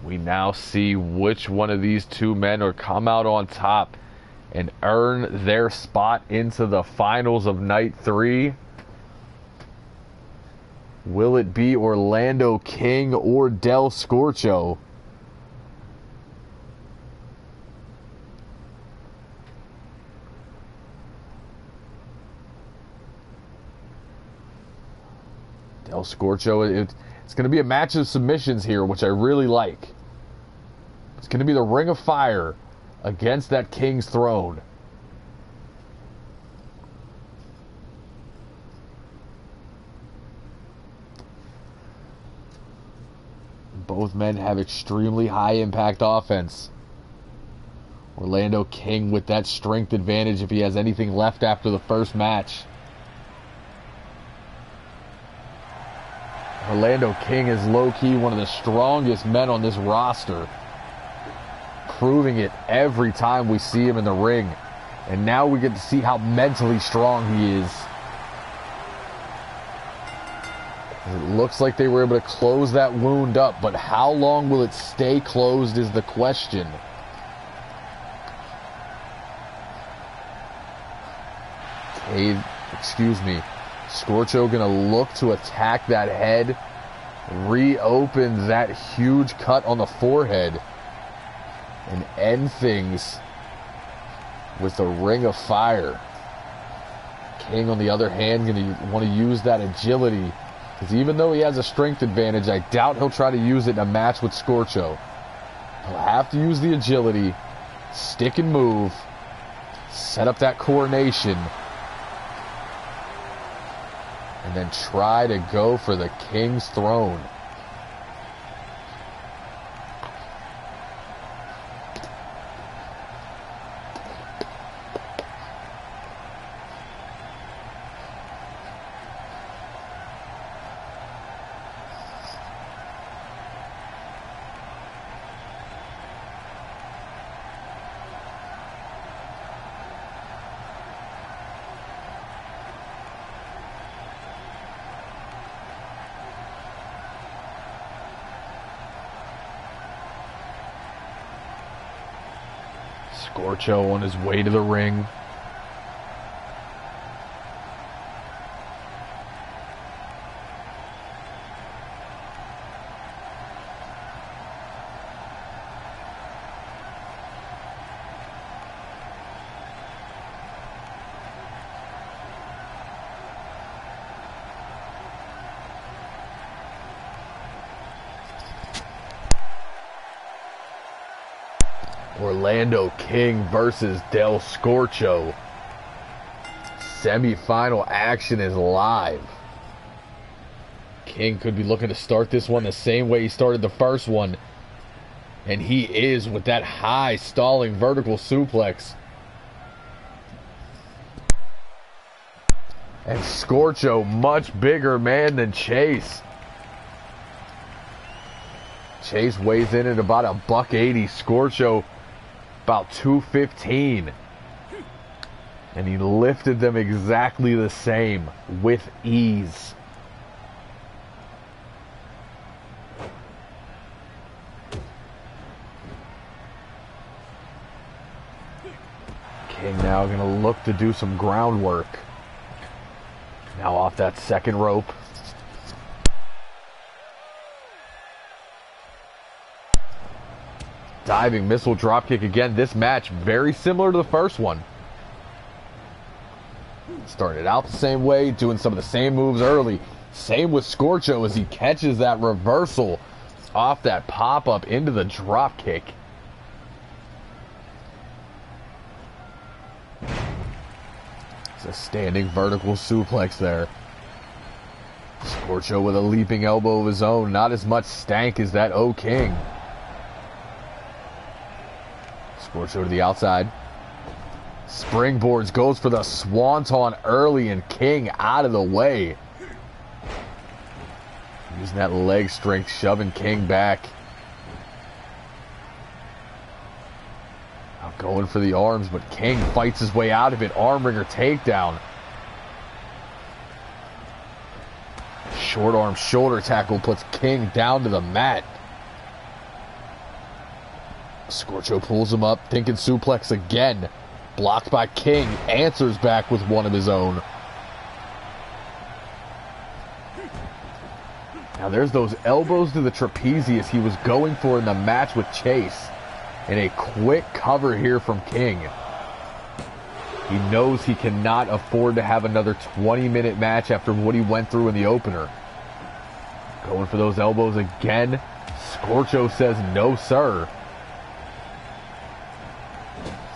We now see which one of these two men will come out on top and earn their spot into the finals of night 3. Will it be Orlando King or Del Scorcho? Del Scorcho, it's going to be a match of submissions here, which I really like. It's going to be the Ring of Fire against that King's Throne. Both men have extremely high impact offense. Orlando King with that strength advantage if he has anything left after the first match. Orlando King is low-key one of the strongest men on this roster. Proving it every time we see him in the ring. And now we get to see how mentally strong he is. It looks like they were able to close that wound up, but how long will it stay closed is the question. Scorcho gonna look to attack that head, reopen that huge cut on the forehead, and end things with the Ring of Fire. King, on the other hand, going to want to use that agility, because even though he has a strength advantage, I doubt he'll try to use it in a match with Scorcho. He'll have to use the agility, stick and move, set up that coronation, and then try to go for the King's throne. Scorcho on his way to the ring. Orlando King versus Del Scorcho. Semi-final action is live. King could be looking to start this one the same way he started the first one. And he is, with that high stalling vertical suplex. And Scorcho, much bigger man than Chase. Chase weighs in at about $180. Scorcho about 215. And he lifted them exactly the same with ease. King now going to look to do some groundwork. Now off that second rope. Diving missile dropkick again. This match very similar to the first one. Started out the same way, doing some of the same moves early. Same with Scorcho as he catches that reversal off that pop-up into the dropkick. It's a standing vertical suplex there. Scorcho with a leaping elbow of his own. Not as much stank as that O-King. Scorcho to the outside. Springboards, goes for the swanton early, and King out of the way. Using that leg strength, shoving King back. Now going for the arms, but King fights his way out of it. Arm wringer takedown. Short arm shoulder tackle puts King down to the mat. Scorcho pulls him up, thinking suplex again. Blocked by King, answers back with one of his own. Now there's those elbows to the trapezius he was going for in the match with Chase. And a quick cover here from King. He knows he cannot afford to have another 20-minute match after what he went through in the opener. Going for those elbows again. Scorcho says no, sir.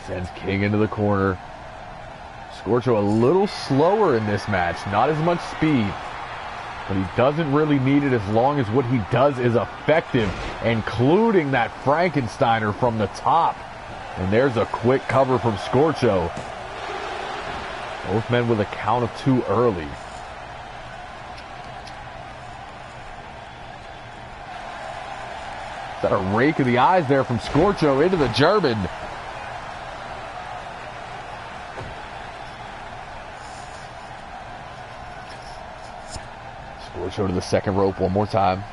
Sends King into the corner. Scorcho a little slower in this match. Not as much speed. But he doesn't really need it as long as what he does is effective. Including that Frankensteiner from the top. And there's a quick cover from Scorcho. Both men with a count of 2 early. Is that a rake of the eyes there from Scorcho into the German? Scorcho to the second rope one more time.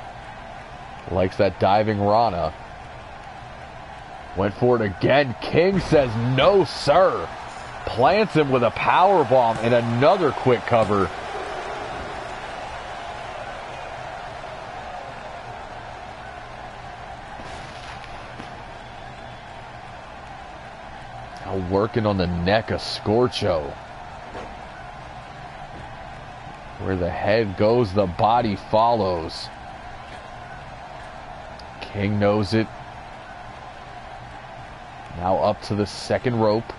Likes that diving Rana. Went for it again. King says no, sir. Plants him with a powerbomb and another quick cover. Now working on the neck of Scorcho. Where the head goes, the body follows. King knows it. Now up to the second rope.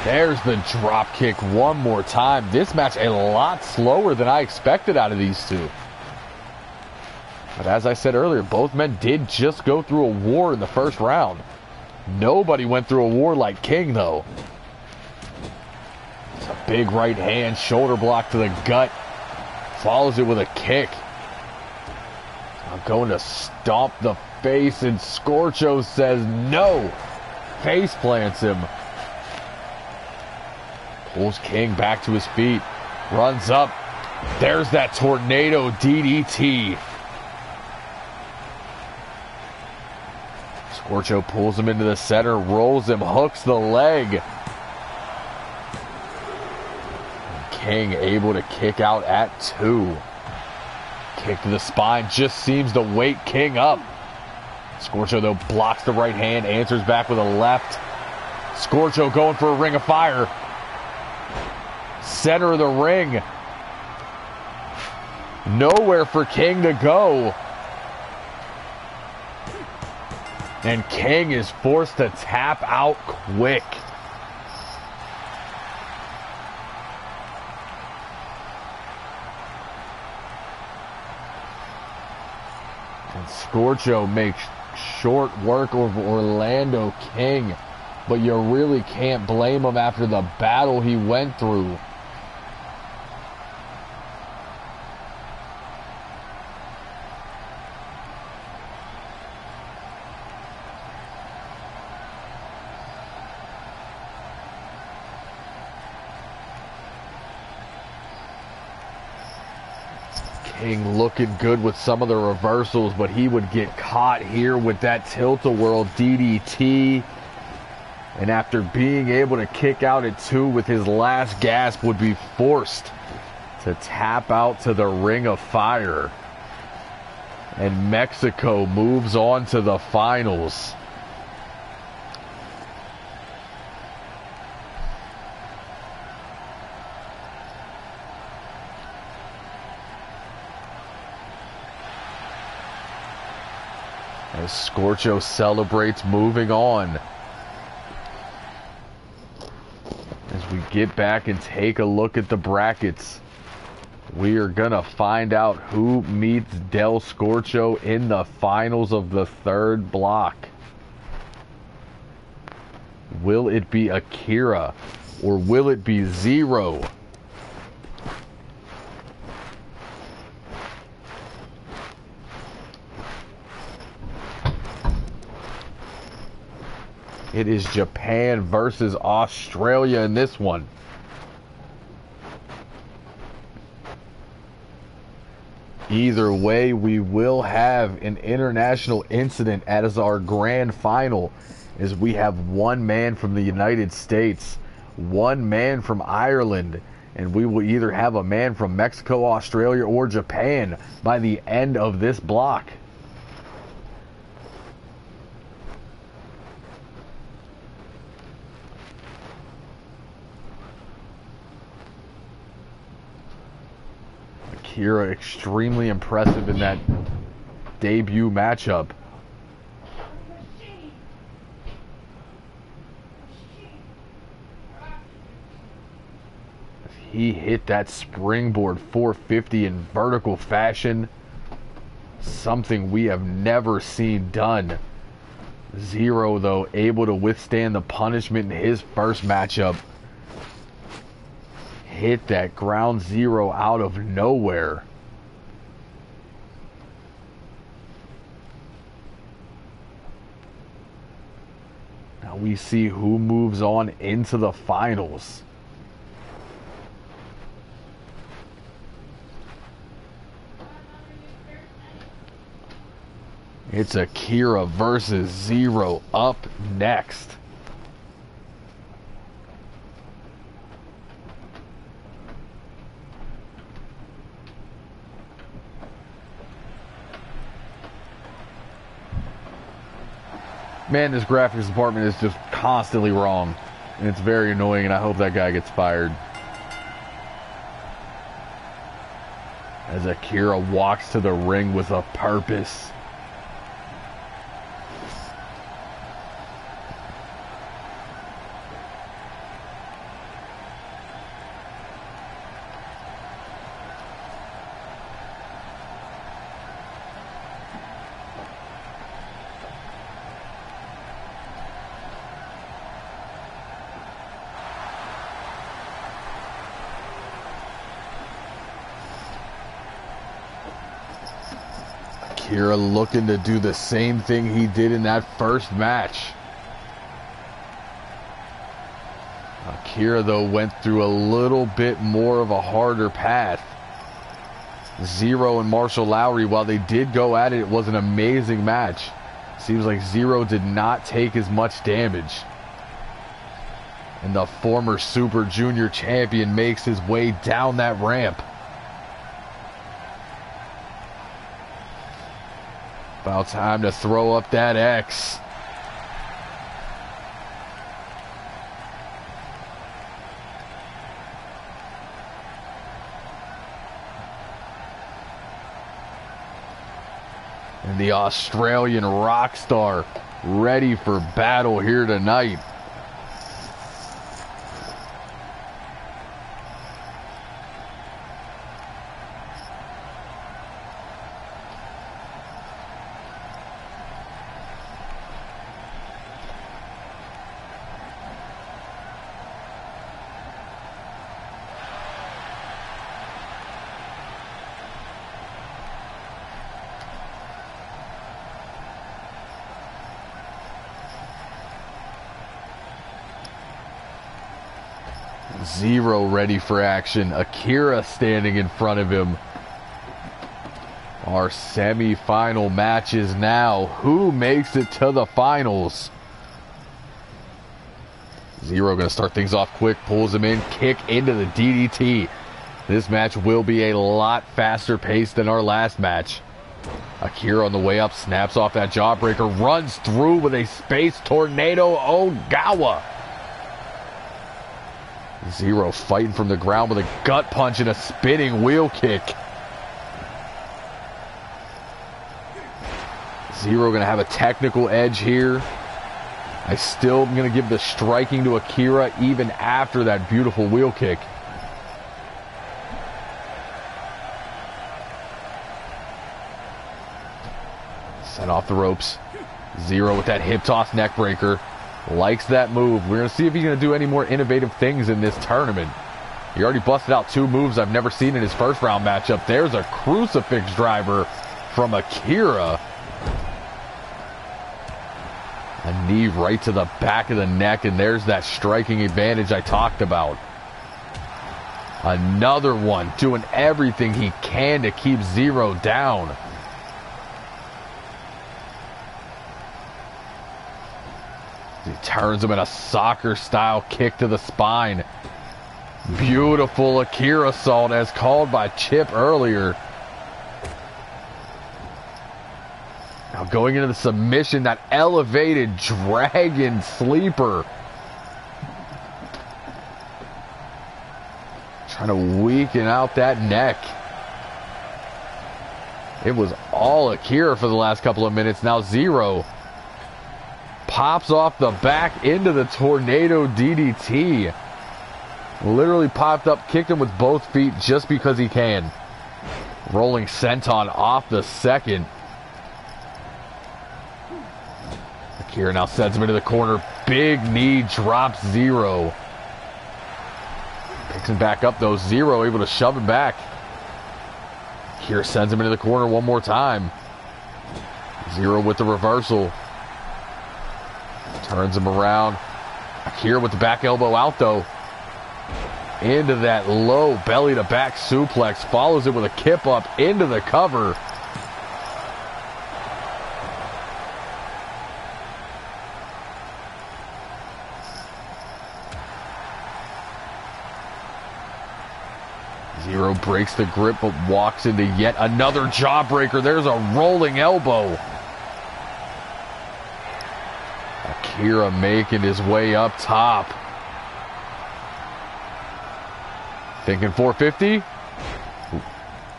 There's the drop kick one more time. This match a lot slower than I expected out of these two. But as I said earlier, both men did just go through a war in the first round. Nobody went through a war like King, though. It's a big right hand, shoulder block to the gut. Follows it with a kick. I'm going to stomp the face, and Scorcho says no. Face plants him. Pulls King back to his feet. Runs up. There's that tornado DDT. Scorcho pulls him into the center, rolls him, hooks the leg. King able to kick out at 2. Kick to the spine just seems to wake King up. Scorcho, though, blocks the right hand, answers back with a left. Scorcho going for a ring of fire. Center of the ring. Nowhere for King to go. And King is forced to tap out quick. And Scorcho makes short work of Orlando King. But you really can't blame him after the battle he went through. King looking good with some of the reversals, but he would get caught here with that tilt-a-whirl DDT. And after being able to kick out at 2 with his last gasp, would be forced to tap out to the Ring of Fire. And Mexico moves on to the finals. As Scorcho celebrates, moving on. As we get back and take a look at the brackets, we are going to find out who meets Del Scorcho in the finals of the third block. Will it be Akira or will it be Zero? It is Japan versus Australia in this one. Either way, we will have an international incident as our grand final, as we have one man from the United States, one man from Ireland, and we will either have a man from Mexico, Australia, or Japan by the end of this block. Akira extremely impressive in that debut matchup. He hit that springboard 450 in vertical fashion. Something we have never seen done. Zero, though, able to withstand the punishment in his first matchup. Hit that ground zero out of nowhere. Now we see who moves on into the finals. It's Akira versus Zero up next. Man, this graphics department is just constantly wrong. And it's very annoying, and I hope that guy gets fired. As Akira walks to the ring with a purpose. Akira looking to do the same thing he did in that first match. Akira, though, went through a little bit more of a harder path. Zero and Marshall Lowry, while they did go at it, it was an amazing match. Seems like Zero did not take as much damage. And the former Super Junior champion makes his way down that ramp. About time to throw up that X. And the Australian rock star ready for battle here tonight. Zero ready for action. Akira standing in front of him. Our semi-final matches now. Who makes it to the finals? Zero going to start things off quick. Pulls him in. Kick into the DDT. This match will be a lot faster paced than our last match. Akira on the way up. Snaps off that jawbreaker. Runs through with a space tornado. Ogawa. Zero fighting from the ground with a gut punch and a spinning wheel kick. Zero going to have a technical edge here. I still am going to give the striking to Akira even after that beautiful wheel kick. Sent off the ropes. Zero with that hip toss neck breaker. Likes that move. We're going to see if he's going to do any more innovative things in this tournament. He already busted out two moves I've never seen in his first round matchup. There's a crucifix driver from Akira. A knee right to the back of the neck, and there's that striking advantage I talked about. Another one, doing everything he can to keep Zero down. He turns him in a soccer-style kick to the spine. Beautiful Akira salt as called by Chip earlier. Now going into the submission, that elevated dragon sleeper. Trying to weaken out that neck. It was all Akira for the last couple of minutes. Now Zero pops off the back into the tornado DDT. Literally popped up, kicked him with both feet just because he can. Rolling senton off the second. Akira now sends him into the corner. Big knee drops Zero. Picks him back up though. Zero able to shove him back. Akira sends him into the corner one more time. Zero with the reversal. Turns him around. Akira with the back elbow out though. Into that low belly to back suplex. Follows it with a kip up into the cover. Zero breaks the grip but walks into yet another jawbreaker. There's a rolling elbow. Akira making his way up top. Thinking 450.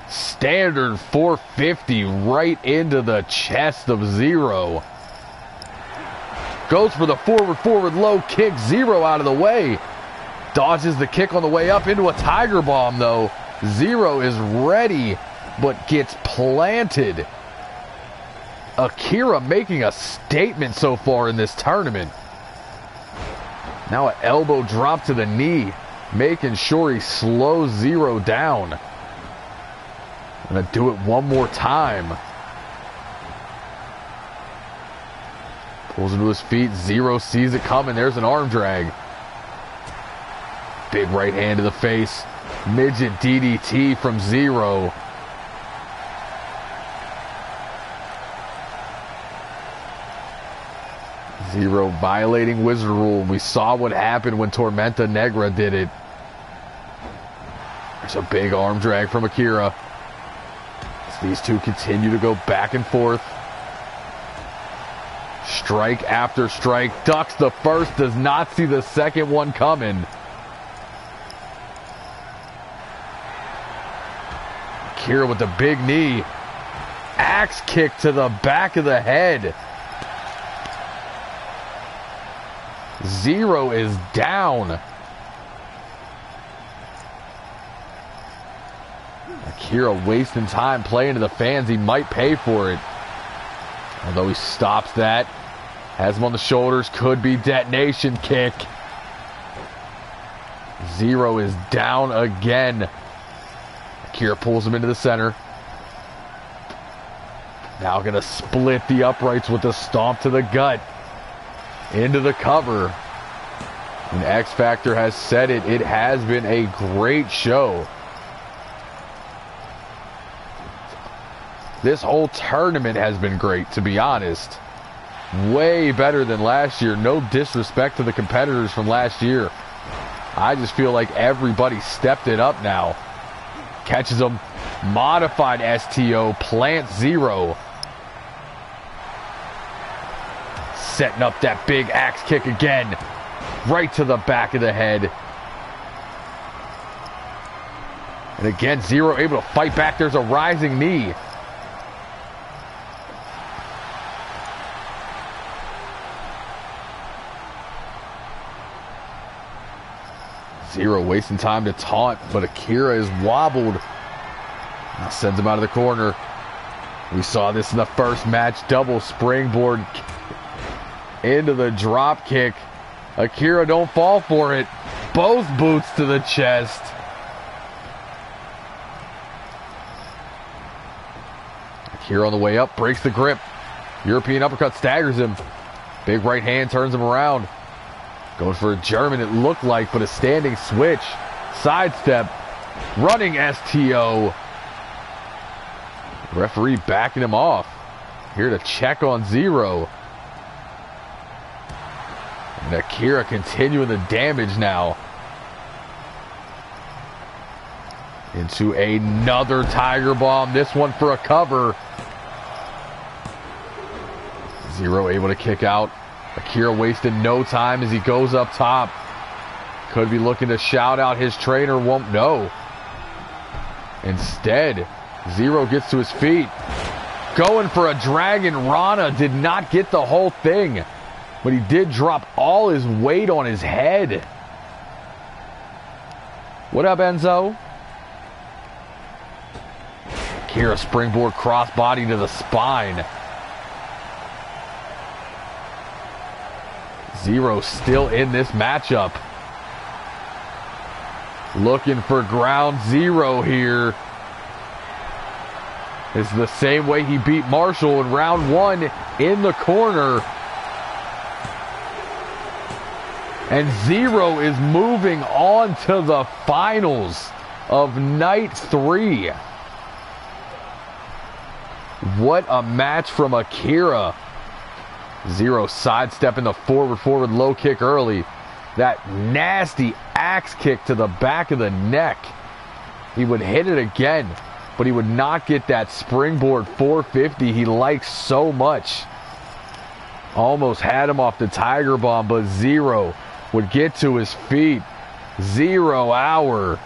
Standard 450 right into the chest of Zero. Goes for the forward low kick. Zero out of the way. Dodges the kick on the way up into a Tiger Bomb though. Zero is ready, but gets planted. Akira making a statement so far in this tournament. Now an elbow drop to the knee, making sure he slows Zero down. Gonna do it one more time. Pulls him to his feet. Zero sees it coming. There's an arm drag. Big right hand to the face. Midget DDT from Zero. Zero violating Wizard Rule. We saw what happened when Tormenta Negra did it. There's a big arm drag from Akira. As these two continue to go back and forth. Strike after strike. Ducks the first. Does not see the second one coming. Akira with the big knee. Axe kick to the back of the head. Zero is down. Akira wasting time playing to the fans. He might pay for it. Although he stops that. Has him on the shoulders. Could be detonation kick. Zero is down again. Akira pulls him into the center. Now gonna split the uprights with a stomp to the gut. Into the cover. And X Factor has said it. It has been a great show. This whole tournament has been great, to be honest. Way better than last year. No disrespect to the competitors from last year. I just feel like everybody stepped it up now. Catches him. Modified STO. Plant Zero. Setting up that big axe kick again. Right to the back of the head. And again, Zero able to fight back. There's a rising knee. Zero wasting time to taunt, but Akira is wobbled. Now sends him out of the corner. We saw this in the first match. Double springboard into the drop kick. Akira, don't fall for it. Both boots to the chest. Akira on the way up, breaks the grip. European uppercut staggers him. Big right hand turns him around. Goes for a German, it looked like, but a standing switch. Sidestep. Running STO. Referee backing him off. Here to check on Zero. And Akira continuing the damage now. Into another Tiger Bomb. This one for a cover. Zero able to kick out. Akira wasting no time as he goes up top. Could be looking to shout out his trainer, won't know. Instead, Zero gets to his feet. Going for a Dragon Rana. Did not get the whole thing. But he did drop all his weight on his head. What up, Enzo? Akira springboard crossbody to the spine. Zero still in this matchup. Looking for ground zero here. It's the same way he beat Marshall in round one in the corner. And Zero is moving on to the finals of night 3. What a match from Akira. Zero sidestepping the forward low kick early. That nasty axe kick to the back of the neck. He would hit it again, but he would not get that springboard 450 he likes so much. Almost had him off the Tiger Bomb, but Zero would get to his feet. 0 Hour,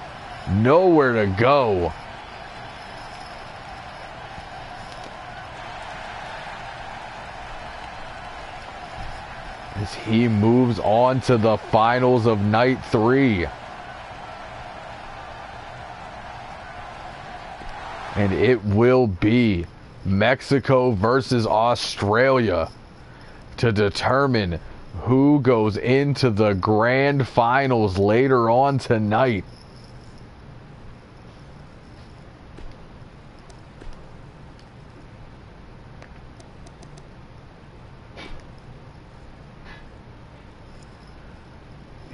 nowhere to go. As he moves on to the finals of night 3. And it will be Mexico versus Australia to determine who goes into the grand finals later on tonight.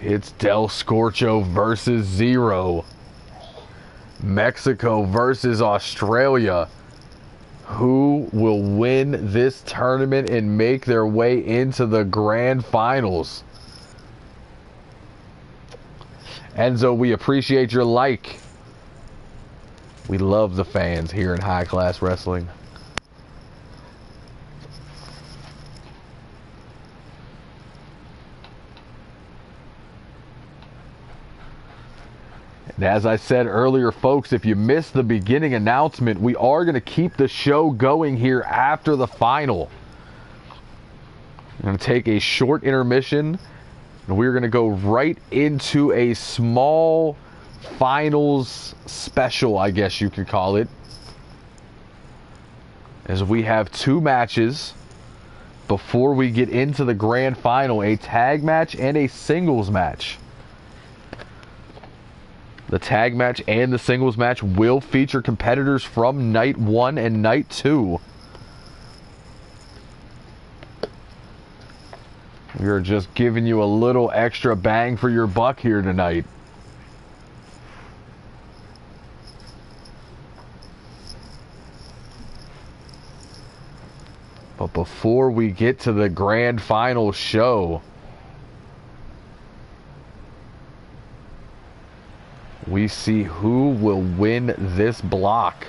It's Del Scorcho versus Zero. Mexico versus Australia. Who will win this tournament and make their way into the grand finals? Enzo, we appreciate your like. We love the fans here in High Class Wrestling. And as I said earlier, folks, if you missed the beginning announcement, we are going to keep the show going here after the final. I'm going to take a short intermission, and we're going to go right into a small finals special, I guess you could call it. As we have 2 matches before we get into the grand final, a tag match and a singles match. The tag match and the singles match will feature competitors from night 1 and night 2. We are just giving you a little extra bang for your buck here tonight. But before we get to the grand final show, we see who will win this block.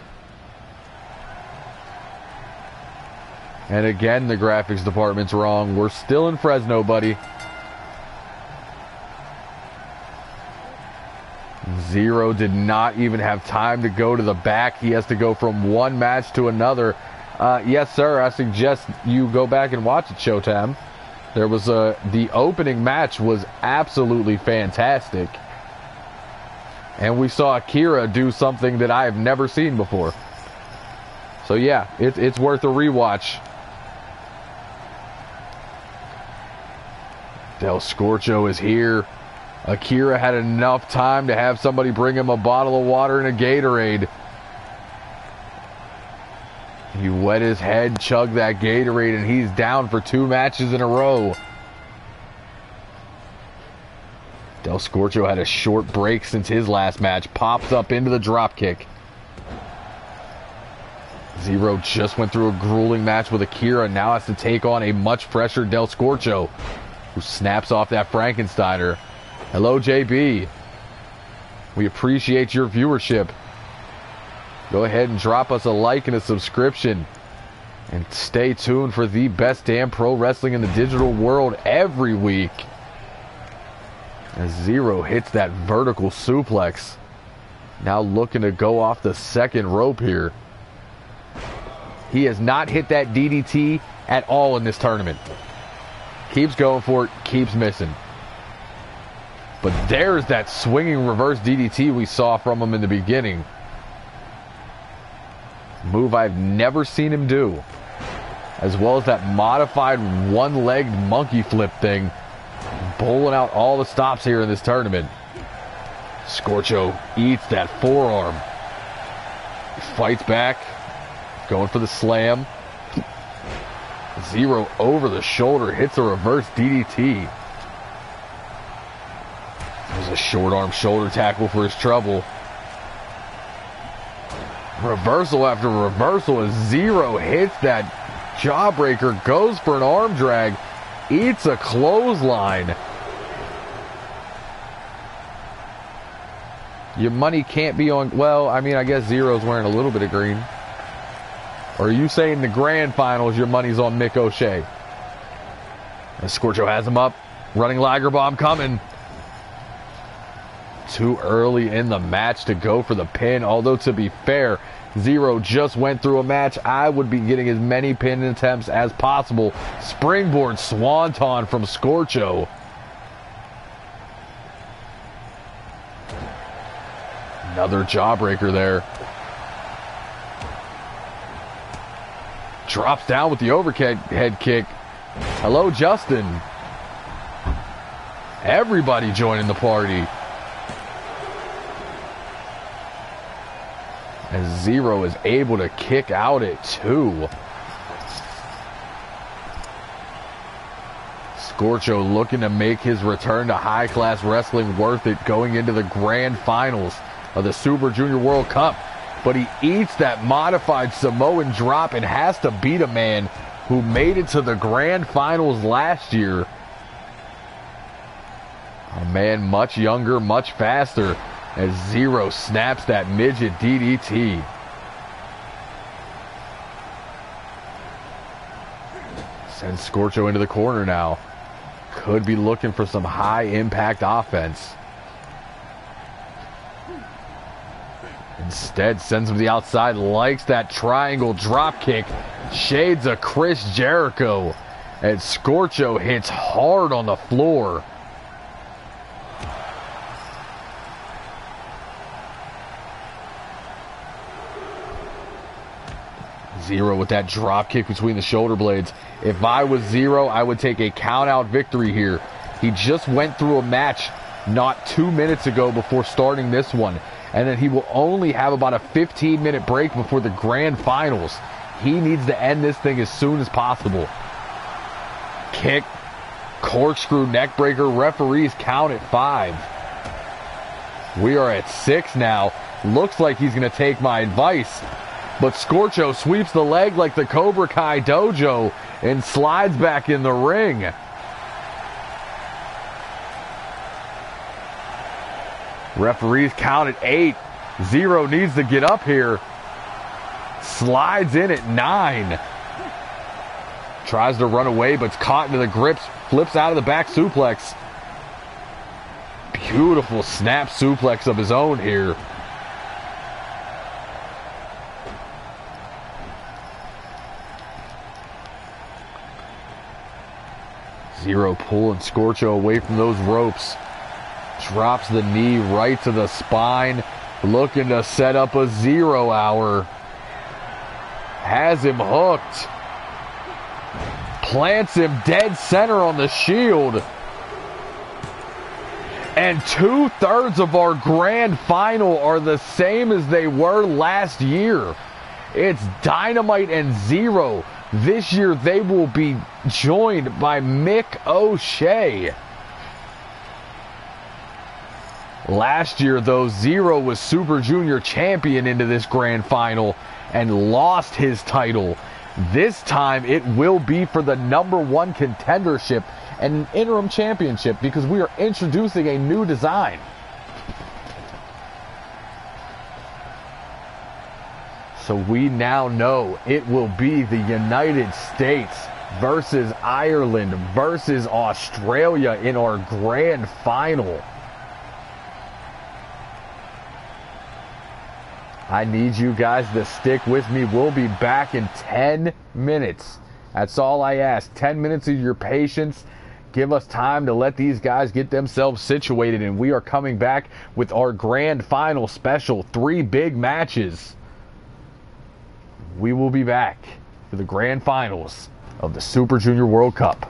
And again, the graphics department's wrong. We're still in Fresno, buddy. Zero did not even have time to go to the back. He has to go from one match to another. Yes, sir. I suggest you go back and watch it, Showtime. There was the opening match was absolutely fantastic. And we saw Akira do something that I have never seen before. So yeah, it's worth a rewatch. Del Scorcho is here. Akira had enough time to have somebody bring him a bottle of water and a Gatorade. He wet his head, chugged that Gatorade, and he's down for 2 matches in a row. Del Scorcho had a short break since his last match. Pops up into the dropkick. Zero just went through a grueling match with Akira. Now has to take on a much fresher Del Scorcho, who snaps off that Frankensteiner. Hello, JB. We appreciate your viewership. Go ahead and drop us a like and a subscription. And stay tuned for the best damn pro wrestling in the digital world every week. As Zero hits that vertical suplex. Now looking to go off the second rope here. He has not hit that DDT at all in this tournament. Keeps going for it, keeps missing. But there's that swinging reverse DDT we saw from him in the beginning. Move I've never seen him do. As well as that modified one-legged monkey flip thing. Bowling out all the stops here in this tournament. Scorcho eats that forearm. He fights back. Going for the slam. Zero over the shoulder. Hits a reverse DDT. There's a short arm shoulder tackle for his trouble. Reversal after reversal as Zero hits that jawbreaker. Goes for an arm drag. Eats a clothesline. Your money can't be on... Well, I mean, I guess Zero's wearing a little bit of green. Or are you saying the grand finals your money's on Mick O'Shea? Scorcho has him up. Running Liger Bomb coming. Too early in the match to go for the pin. Although, to be fair, Zero just went through a match. I would be getting as many pin attempts as possible. Springboard Swanton from Scorcho. Another jawbreaker there. Drops down with the overhead kick. Hello, Justin. Everybody joining the party. As Zero is able to kick out at 2. Scorcho looking to make his return to high-class wrestling worth it going into the grand finals of the Super Junior World Cup. But he eats that modified Samoan drop and has to beat a man who made it to the grand finals last year. A man much younger, much faster, as Zero snaps that midget DDT. Sends Scorcho into the corner now. Could be looking for some high-impact offense. Instead, sends him to the outside. Likes that triangle drop kick. Shades of Chris Jericho. And Scorcho hits hard on the floor. Zero with that drop kick between the shoulder blades. If I was Zero, I would take a count-out victory here. He just went through a match not 2 minutes ago before starting this one. And then he will only have about a 15-minute break before the grand finals. He needs to end this thing as soon as possible. Kick, corkscrew, neckbreaker, referees count at 5. We are at 6 now. Looks like he's going to take my advice. But Scorcho sweeps the leg like the Cobra Kai Dojo and slides back in the ring. Referees count at 8. Zero needs to get up here. Slides in at 9. Tries to run away, but's caught into the grips. Flips out of the back suplex. Beautiful snap suplex of his own here. Zero pulling Scorcho away from those ropes. Drops the knee right to the spine. Looking to set up a 0 hour. Has him hooked. Plants him dead center on the Shield. And 2/3 of our grand final are the same as they were last year. It's Dynamite and Zero. This year they will be joined by Mick O'Shea. Last year, though, Zero was Super Junior champion into this grand final and lost his title. This time it will be for the #1 contendership and an interim championship because we are introducing a new design. So we now know it will be the United States versus Ireland versus Australia in our grand final. I need you guys to stick with me. We'll be back in 10 minutes. That's all I ask. 10 minutes of your patience. Give us time to let these guys get themselves situated, and we are coming back with our grand final special. 3 big matches. We will be back for the grand finals of the Super Junior World Cup.